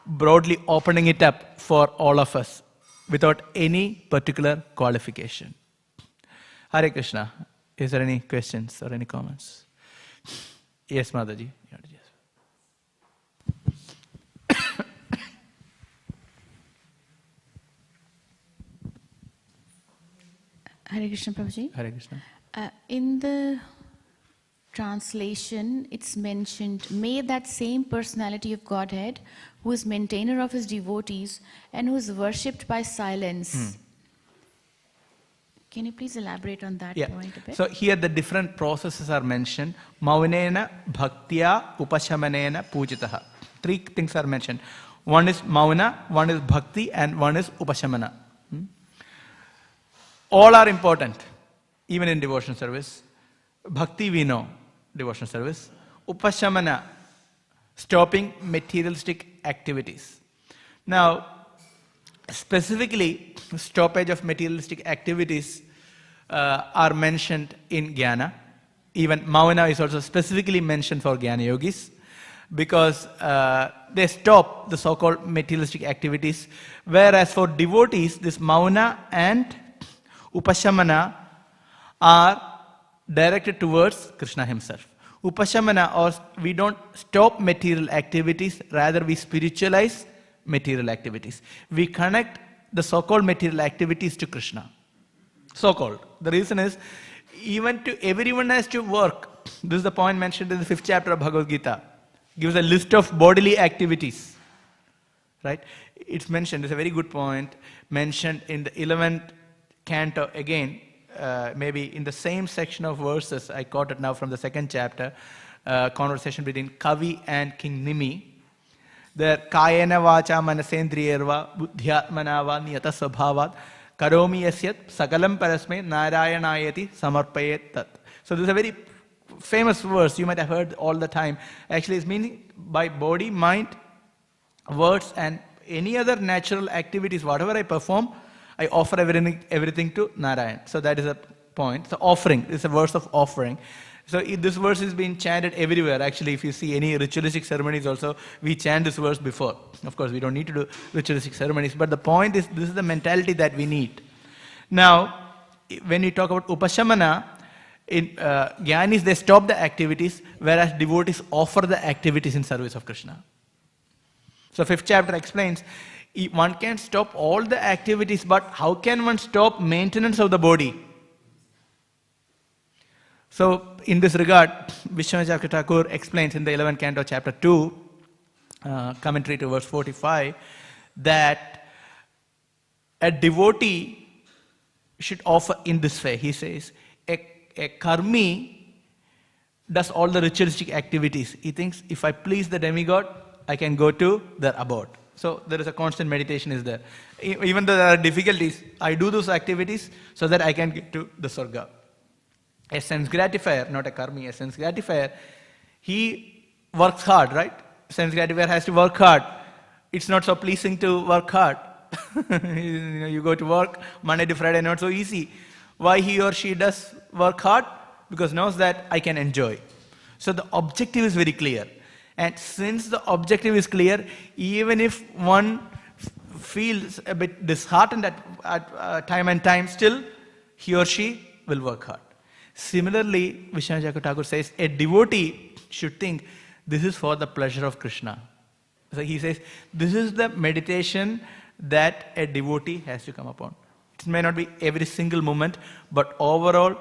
broadly opening it up for all of us without any particular qualification. Hare Krishna. Is there any questions or any comments? Yes, Mataji. Hare Krishna, Prabhuji. Hare Krishna. In the translation, it's mentioned, may that same personality of Godhead, who is maintainer of his devotees and who is worshipped by silence. Can you please elaborate on that point a bit? So here the different processes are mentioned. Maunena, bhaktya, upashamanena, pujitaha. Three things are mentioned. One is mauna, one is bhakti, and one is upashamana. All are important, even in devotion service. Bhakti we know, devotion service. Upashamana, stopping materialistic activities. Now, specifically, stoppage of materialistic activities are mentioned in Jnana. Even Mauna is also specifically mentioned for Jnana yogis because they stop the so-called materialistic activities. Whereas for devotees, this Mauna and Upashamana are directed towards Krishna himself. Upashamana, or we don't stop material activities, rather we spiritualize material activities. We connect the so-called material activities to Krishna. So-called. The reason is, even to everyone has to work. This is the point mentioned in the 5th chapter of Bhagavad Gita. Gives a list of bodily activities. Right? It's mentioned, it's a very good point, mentioned in the 11th canto again, maybe in the same section of verses, I quoted now from the 2nd chapter, conversation between Kavi and King Nimi. There, Kayena vacha manasendriyarva buddhyatmana va niyata svabhavat karomi yasyat sakalam parasme narayanayati samarpayet tat. So this is a very famous verse you might have heard all the time. Actually, it's meaning by body, mind, words and any other natural activities, whatever I perform, I offer everything to Narayan. So that is a point. So offering is a verse of offering. So this verse is being chanted everywhere. Actually, if you see any ritualistic ceremonies also, we chant this verse before. Of course, we don't need to do ritualistic ceremonies, but the point is, this is the mentality that we need. Now, when we talk about Upashamana, in Jnanis, they stop the activities, whereas devotees offer the activities in service of Krishna. So 5th chapter explains, one can stop all the activities, but how can one stop maintenance of the body? So in this regard, Vishwanath Thakur explains in the 11th canto, chapter 2, commentary to verse 45, that a devotee should offer in this way. He says, a karmi does all the ritualistic activities. He thinks, if I please the demigod, I can go to their abode. So there is a constant meditation is there. Even though there are difficulties, I do those activities so that I can get to the Swarga. A sense gratifier, not a karmi, a sense gratifier, he works hard, right? Sense gratifier has to work hard. It's not so pleasing to work hard. You go to work, Monday to Friday, not so easy. Why he or she does work hard? Because knows that I can enjoy. So the objective is very clear. And since the objective is clear, even if one feels a bit disheartened at time and time, still he or she will work hard. Similarly, Vishwanath Thakur says, a devotee should think, this is for the pleasure of Krishna. So he says, this is the meditation that a devotee has to come upon. It may not be every single moment, but overall,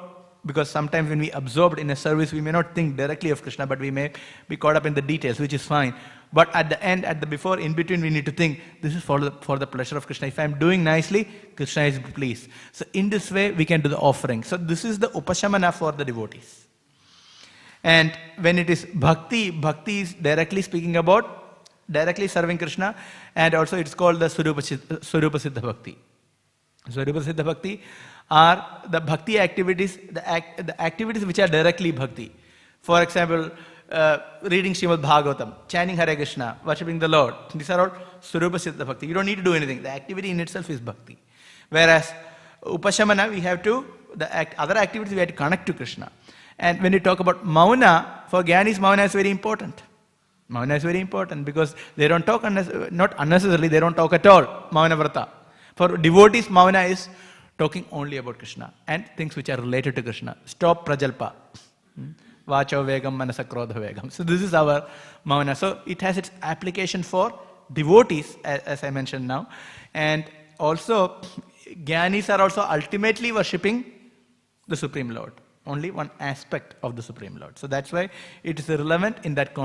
because sometimes when we absorbed in a service, we may not think directly of Krishna, but we may be caught up in the details, which is fine. But at the end, at the before, in between, we need to think, this is for the pleasure of Krishna. If I am doing nicely, Krishna is pleased. So in this way, we can do the offering. So this is the Upashamana for the devotees. And when it is Bhakti, Bhakti is directly speaking about directly serving Krishna, and also it's called the Swarupa Siddha Bhakti. Swarupa Siddha Bhakti are the Bhakti activities, the activities which are directly Bhakti. For example, reading Śrīmad Bhāgavatam, chanting Hare Krishna, worshipping the Lord. These are all Swarupa Siddha Bhakti. You don't need to do anything. The activity in itself is Bhakti. Whereas Upashamana, we have to, other activities we have to connect to Krishna. And when you talk about Mauna, for Jnanis, Mauna is very important. Mauna is very important because they don't talk, not unnecessarily, they don't talk at all. Mauna Vrata. For devotees, Mauna is talking only about Krishna and things which are related to Krishna. Stop prajalpa. Vacho vegam manasa krodha vegam. So this is our Mauna. So it has its application for devotees, as I mentioned now. And also, Jnanis are also ultimately worshipping the Supreme Lord. Only one aspect of the Supreme Lord. So that's why it is relevant in that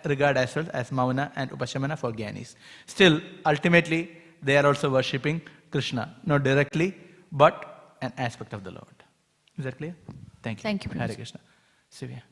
regard as well as Mauna and Upashamana for Jnanis. Still, ultimately, they are also worshipping Krishna. Not directly, but an aspect of the Lord. Is that clear? Thank you. Thank you, Hare Prabhupada. Krishna. Sivya.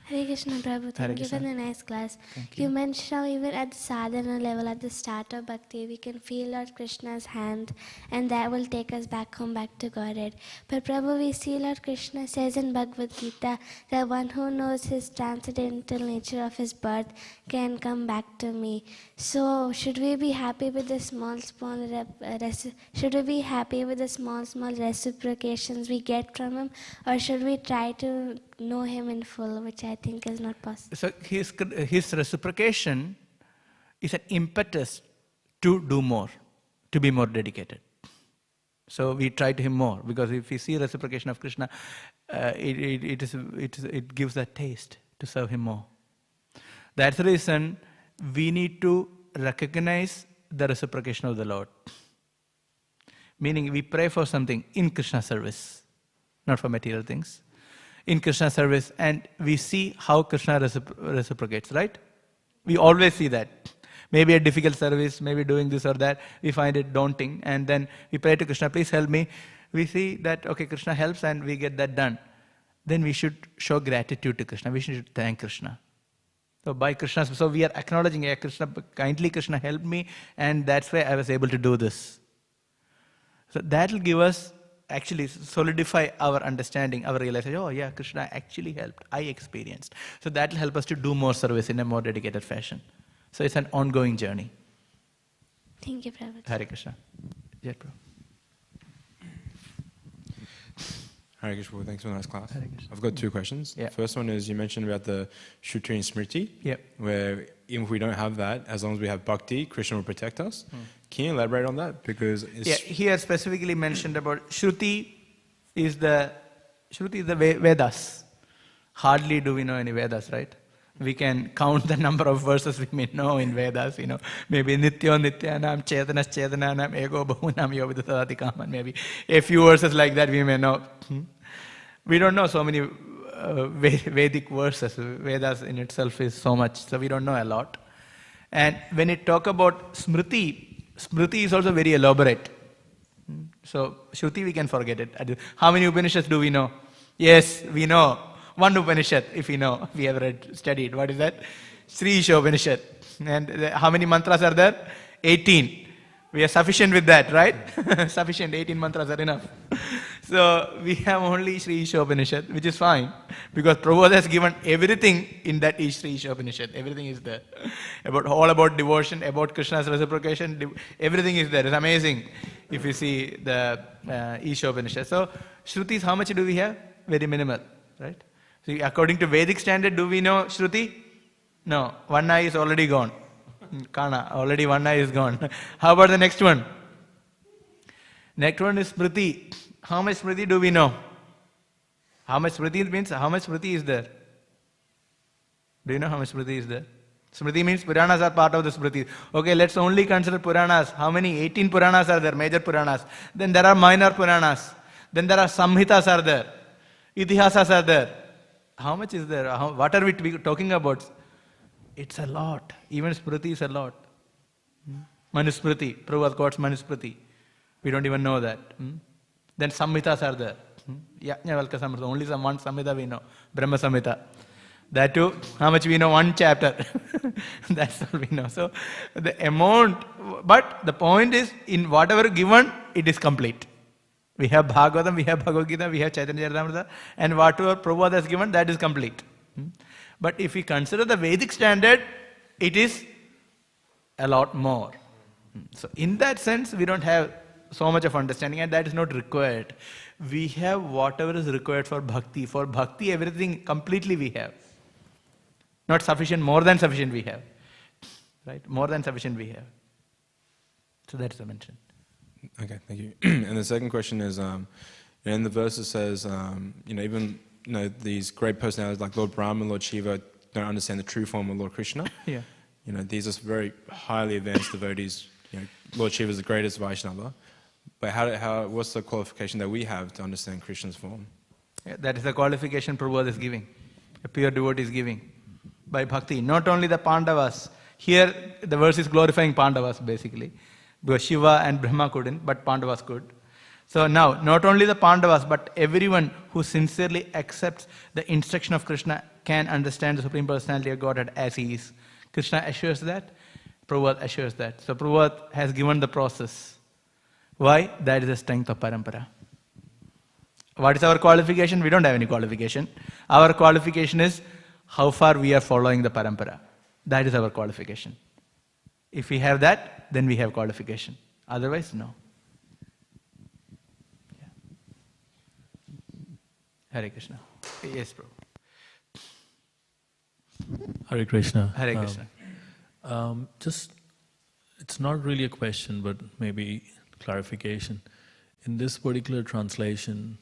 Hare Krishna, Prabhu. Thank you for the nice class. You mentioned how even at the sadhana level, at the start of bhakti, we can feel Lord Krishna's hand and that will take us back home, back to Godhead. But Prabhu, we see Lord Krishna says in Bhagavad Gita that one who knows his transcendental nature of his birth can come back to me. So should we be happy with the small reciprocations we get from him, or should we try to know him in full, which I think is not possible? So his reciprocation is an impetus to do more, to be more dedicated. So we try to him more, because if we see reciprocation of Krishna, it gives that taste to serve Him more. That's the reason we need to recognize the reciprocation of the Lord. Meaning we pray for something in Krishna service, not for material things. In Krishna service, and we see how Krishna reciprocates, right? We always see that. Maybe a difficult service, maybe doing this or that, we find it daunting, and then we pray to Krishna, please help me. We see that, okay, Krishna helps and we get that done. Then we should show gratitude to Krishna. We should thank Krishna. So by Krishna, so we are acknowledging, yeah, Krishna, kindly Krishna helped me, and that's why I was able to do this. So that will give us, actually solidify our understanding, our realization, oh yeah, Krishna actually helped, I experienced. So that will help us to do more service in a more dedicated fashion. So it's an ongoing journey. Thank you, Prabhupada. Hare Krishna. Jai Prabhu. Hare Krishna, thanks for the nice class. Hare Krishna. I've got two questions. Yeah. First one is, you mentioned about the Shruti and Smriti, Yep. where even if we don't have that, as long as we have Bhakti, Krishna will protect us. Can you elaborate on that? Because it's... Yeah, here specifically mentioned about Shruti is the Vedas. Hardly do we know any Vedas, right? We can count the number of verses we may know in Vedas, maybe Nityo Nityanam, Chetanas Chetananam, Ego Bahunam Yovidasati Kaman, maybe a few verses like that we may know. We don't know so many Vedic verses. Vedas in itself is so much, so we don't know a lot. And when it talk about Smriti, Smriti is also very elaborate. So Shruti we can forget it. How many Upanishads do we know? Yes, we know. One Upanishad, if we know, we have studied. What is that? Sri Isha Upanishad. And how many mantras are there? 18. We are sufficient with that, right? Sufficient, 18 mantras are enough. So we have only Sri Isha Upanishad, which is fine, because Prabhupada has given everything in that Sri Isha Upanishad. Everything is there. All about devotion, about Krishna's reciprocation, everything is there. It's amazing if you see the Isha Upanishad. So Shrutis, how much do we have? Very minimal, right? So according to Vedic standard, do we know Shruti? No. One eye is already gone. Kana, already one eye is gone. How about the next one? Next one is Smriti. How much Smriti do we know? How much Smriti means? How much Smriti is there? Do you know how much Smriti is there? Smriti means Puranas are part of the Smriti. Okay, let's only consider Puranas. How many? 18 Puranas are there, major Puranas. Then there are minor Puranas. Then there are Samhitas are there. Itihasas are there. How much is there? What are we talking about? It's a lot. Even Smriti is a lot. Manusmriti. Prabhupada quotes Manusmriti. We don't even know that. Then Samhitas are there. Yajnavalkya Samhita. Only one Samhita we know. Brahma Samhita. That too, how much we know? One chapter. That's all we know. So the amount, but the point is, in whatever given, it is complete. We have Bhagavatam, we have Bhagavad Gita, we have Chaitanya Charitamrita, and whatever Prabhupada has given, that is complete. But if we consider the Vedic standard, it is a lot more. So in that sense, we don't have so much of understanding, and that is not required. We have whatever is required for bhakti. For bhakti, everything completely we have. Not sufficient, more than sufficient we have. Right? More than sufficient we have. So that's the mention. Okay, thank you. And the second question is, in the verse it says, even these great personalities like Lord Brahma and Lord Shiva don't understand the true form of Lord Krishna. Yeah. These are very highly advanced devotees. Lord Shiva is the greatest Vaishnava. But what's the qualification that we have to understand Krishna's form? Yeah, that is the qualification Prabhupada is giving. A pure devotee is giving. By bhakti. Not only the Pandavas. Here the verse is glorifying Pandavas basically. Because Shiva and Brahma couldn't, but Pandavas could. So now, not only the Pandavas, but everyone who sincerely accepts the instruction of Krishna can understand the Supreme Personality of Godhead as He is. Krishna assures that, Prabhupada assures that. So Prabhupada has given the process. Why? That is the strength of Parampara. What is our qualification? We don't have any qualification. Our qualification is how far we are following the Parampara. That is our qualification. If we have that, then we have qualification. Otherwise, no. Yeah. Hare Krishna. Yes, bro. Hare Krishna. Hare Krishna. It's not really a question, but maybe clarification. In this particular translation,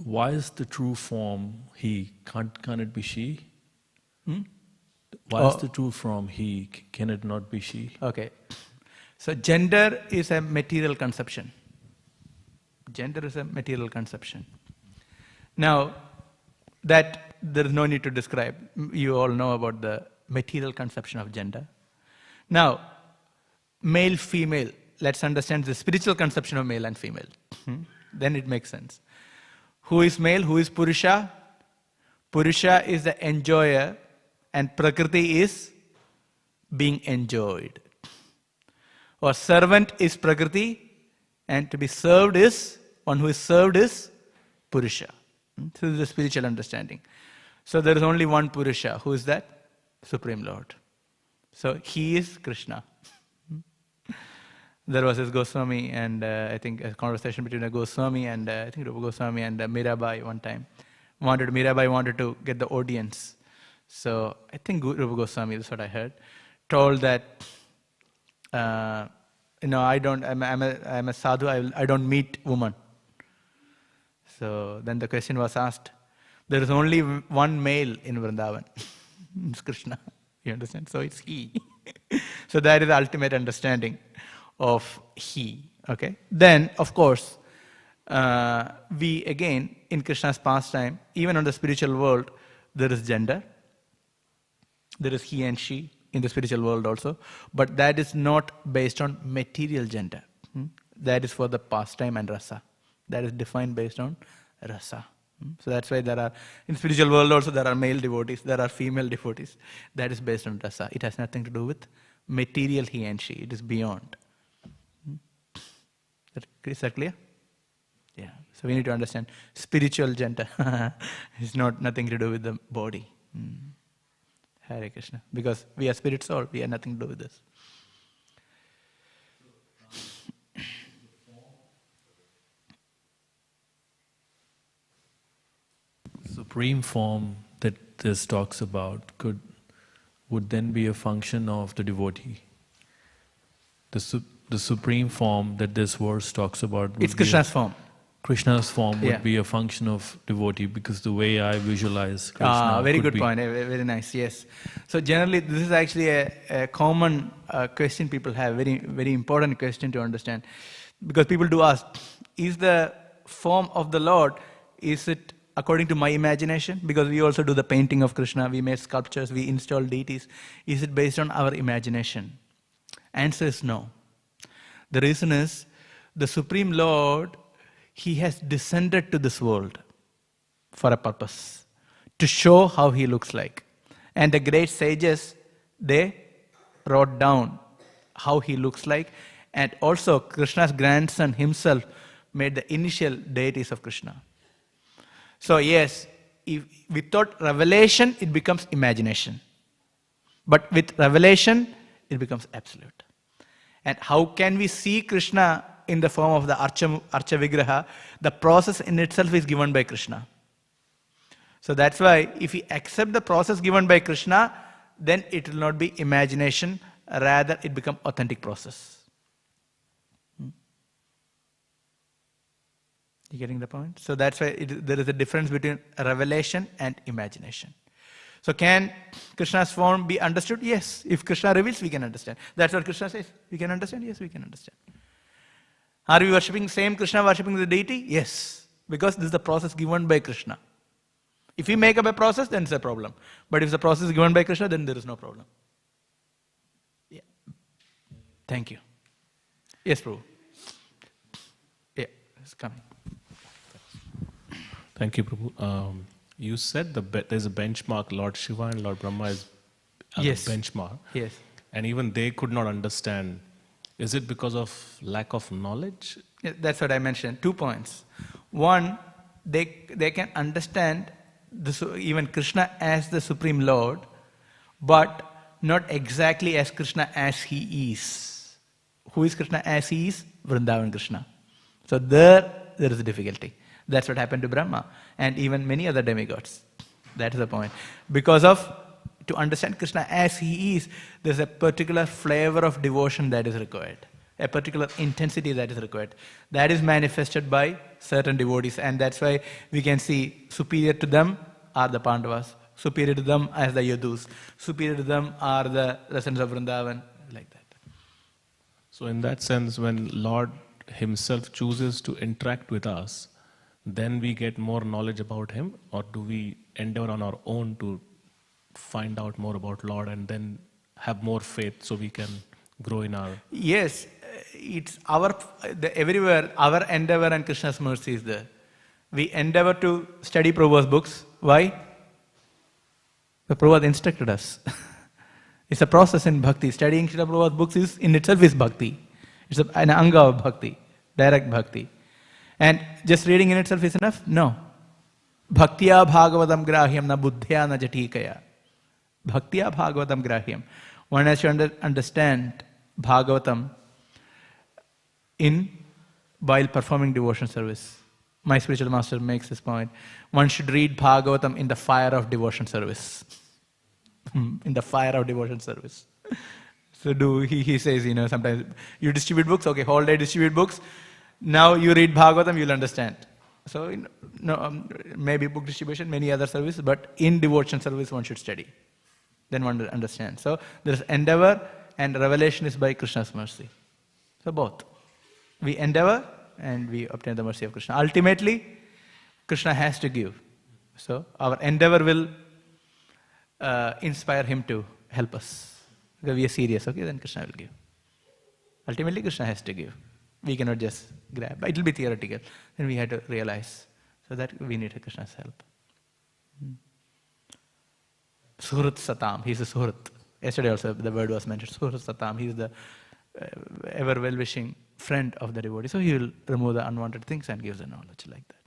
why is the true form he? Can't it be she? Why is the true form he? Can it not be she? Okay. So gender is a material conception. Gender is a material conception. Now, that there is no need to describe. You all know about the material conception of gender. Now, male, female. Let's understand the spiritual conception of male and female. Then it makes sense. Who is male? Who is Purusha? Purusha is the enjoyer and Prakriti is being enjoyed. Or servant is Prakriti and to be served is, one who is served is Purusha. This is the spiritual understanding. So there is only one Purusha. Who is that? Supreme Lord. So he is Krishna. There was this Goswami and I think a conversation between a Goswami and I think Rupa Goswami and Mirabai one time. Mirabai wanted to get the audience. So I think Rupa Goswami, that's what I heard, told that, I'm a sadhu, I don't meet women. So then the question was asked, there is only one male in Vrindavan. It's Krishna. You understand? So it's he. So that is the ultimate understanding of he. Okay? Then, of course, we again, in Krishna's pastime, even on the spiritual world, there is gender. There is he and she in the spiritual world also. But that is not based on material gender. That is for the pastime and rasa. That is defined based on rasa. So that's why there are, in spiritual world also there are male devotees, there are female devotees. That is based on rasa. It has nothing to do with material he and she. It is beyond. Is that clear? Yeah. So we need to understand spiritual gender is nothing to do with the body. Hare Krishna. Because we are spirit soul, we have nothing to do with this. Supreme form that this talks about would then be a function of the devotee. The supreme form that this verse talks about. It's Krishna's form. Krishna's form would be a function of devotee, because the way I visualize Krishna. Very good point. Very nice. Yes. So generally, this is actually a common question people have. Very, very important question to understand, because people do ask: is the form of the Lord, is it according to my imagination? Because we also do the painting of Krishna, we make sculptures, we install deities. Is it based on our imagination? Answer is no. The reason is, the Supreme Lord, He has descended to this world for a purpose, to show how He looks like. And the great sages, they wrote down how He looks like. And also, Krishna's grandson himself made the initial deities of Krishna. So yes, without revelation, it becomes imagination. But with revelation, it becomes absolute. And how can we see Krishna in the form of the Archa Vigraha? The process in itself is given by Krishna. So that's why if we accept the process given by Krishna, then it will not be imagination, rather it becomes authentic process. You getting the point? So that's why there is a difference between revelation and imagination. So can Krishna's form be understood? Yes. If Krishna reveals, we can understand. That's what Krishna says. We can understand? Yes, we can understand. Are we worshipping same Krishna, worshipping the deity? Yes. Because this is the process given by Krishna. If we make up a process, then it's a problem. But if the process is given by Krishna, then there is no problem. Yeah. Thank you. Yes, Prabhu. Yeah, it's coming. Thank you, Prabhu. You said there's a benchmark, Lord Shiva and Lord Brahma is a benchmark. Yes. And even they could not understand. Is it because of lack of knowledge? Yeah, that's what I mentioned. 2 points. One, they can understand even Krishna as the Supreme Lord, but not exactly as Krishna as He is. Who is Krishna as He is? Vrindavan Krishna. So there is a difficulty. That's what happened to Brahma and even many other demigods. That is the point. Because to understand Krishna as He is, there's a particular flavor of devotion that is required. a particular intensity that is required. That is manifested by certain devotees, and that's why we can see superior to them are the Pandavas, superior to them as the Yadus, superior to them are the residents of Vrindavan, like that. So in that sense, when Lord himself chooses to interact with us, then we get more knowledge about him, or do we endeavor on our own to find out more about Lord and then have more faith so we can grow in our... Yes, it's everywhere our endeavor and Krishna's mercy is there. We endeavor to study Prabhupada's books. Why? The Prabhupada instructed us. It's a process in bhakti. Studying Srila Prabhupada's books is in itself is bhakti. It's an anga of bhakti, direct bhakti. And just reading in itself is enough? No. Bhaktiya Bhāgavatam grahyam na buddhya na jatikaya. Bhaktiya Bhāgavatam grahyam. One has to understand Bhāgavatam while performing devotion service. My spiritual master makes this point. One should read Bhāgavatam in the fire of devotion service. In the fire of devotion service. So he says, sometimes you distribute books, okay, whole day distribute books. Now you read Bhāgavatam, you'll understand. So, maybe book distribution, many other services, but in devotion service one should study. Then one will understand. So, there's endeavor and revelation is by Krishna's mercy. So, both. We endeavor and we obtain the mercy of Krishna. Ultimately, Krishna has to give. So, our endeavor will inspire him to help us. Because we are serious, okay, then Krishna will give. Ultimately, Krishna has to give. We cannot just grab. It will be theoretical. Then we have to realize. So that we need Krishna's help. Suhrit Satam. He is a Suhrit. Yesterday also the word was mentioned. Suhrit Satam. He is the ever well-wishing friend of the devotee. So he will remove the unwanted things and gives the knowledge like that.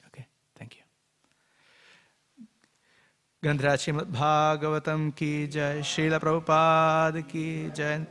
Okay. Thank you. Śrīmad Bhāgavatam ki jai. Srila Prabhupada ki jai.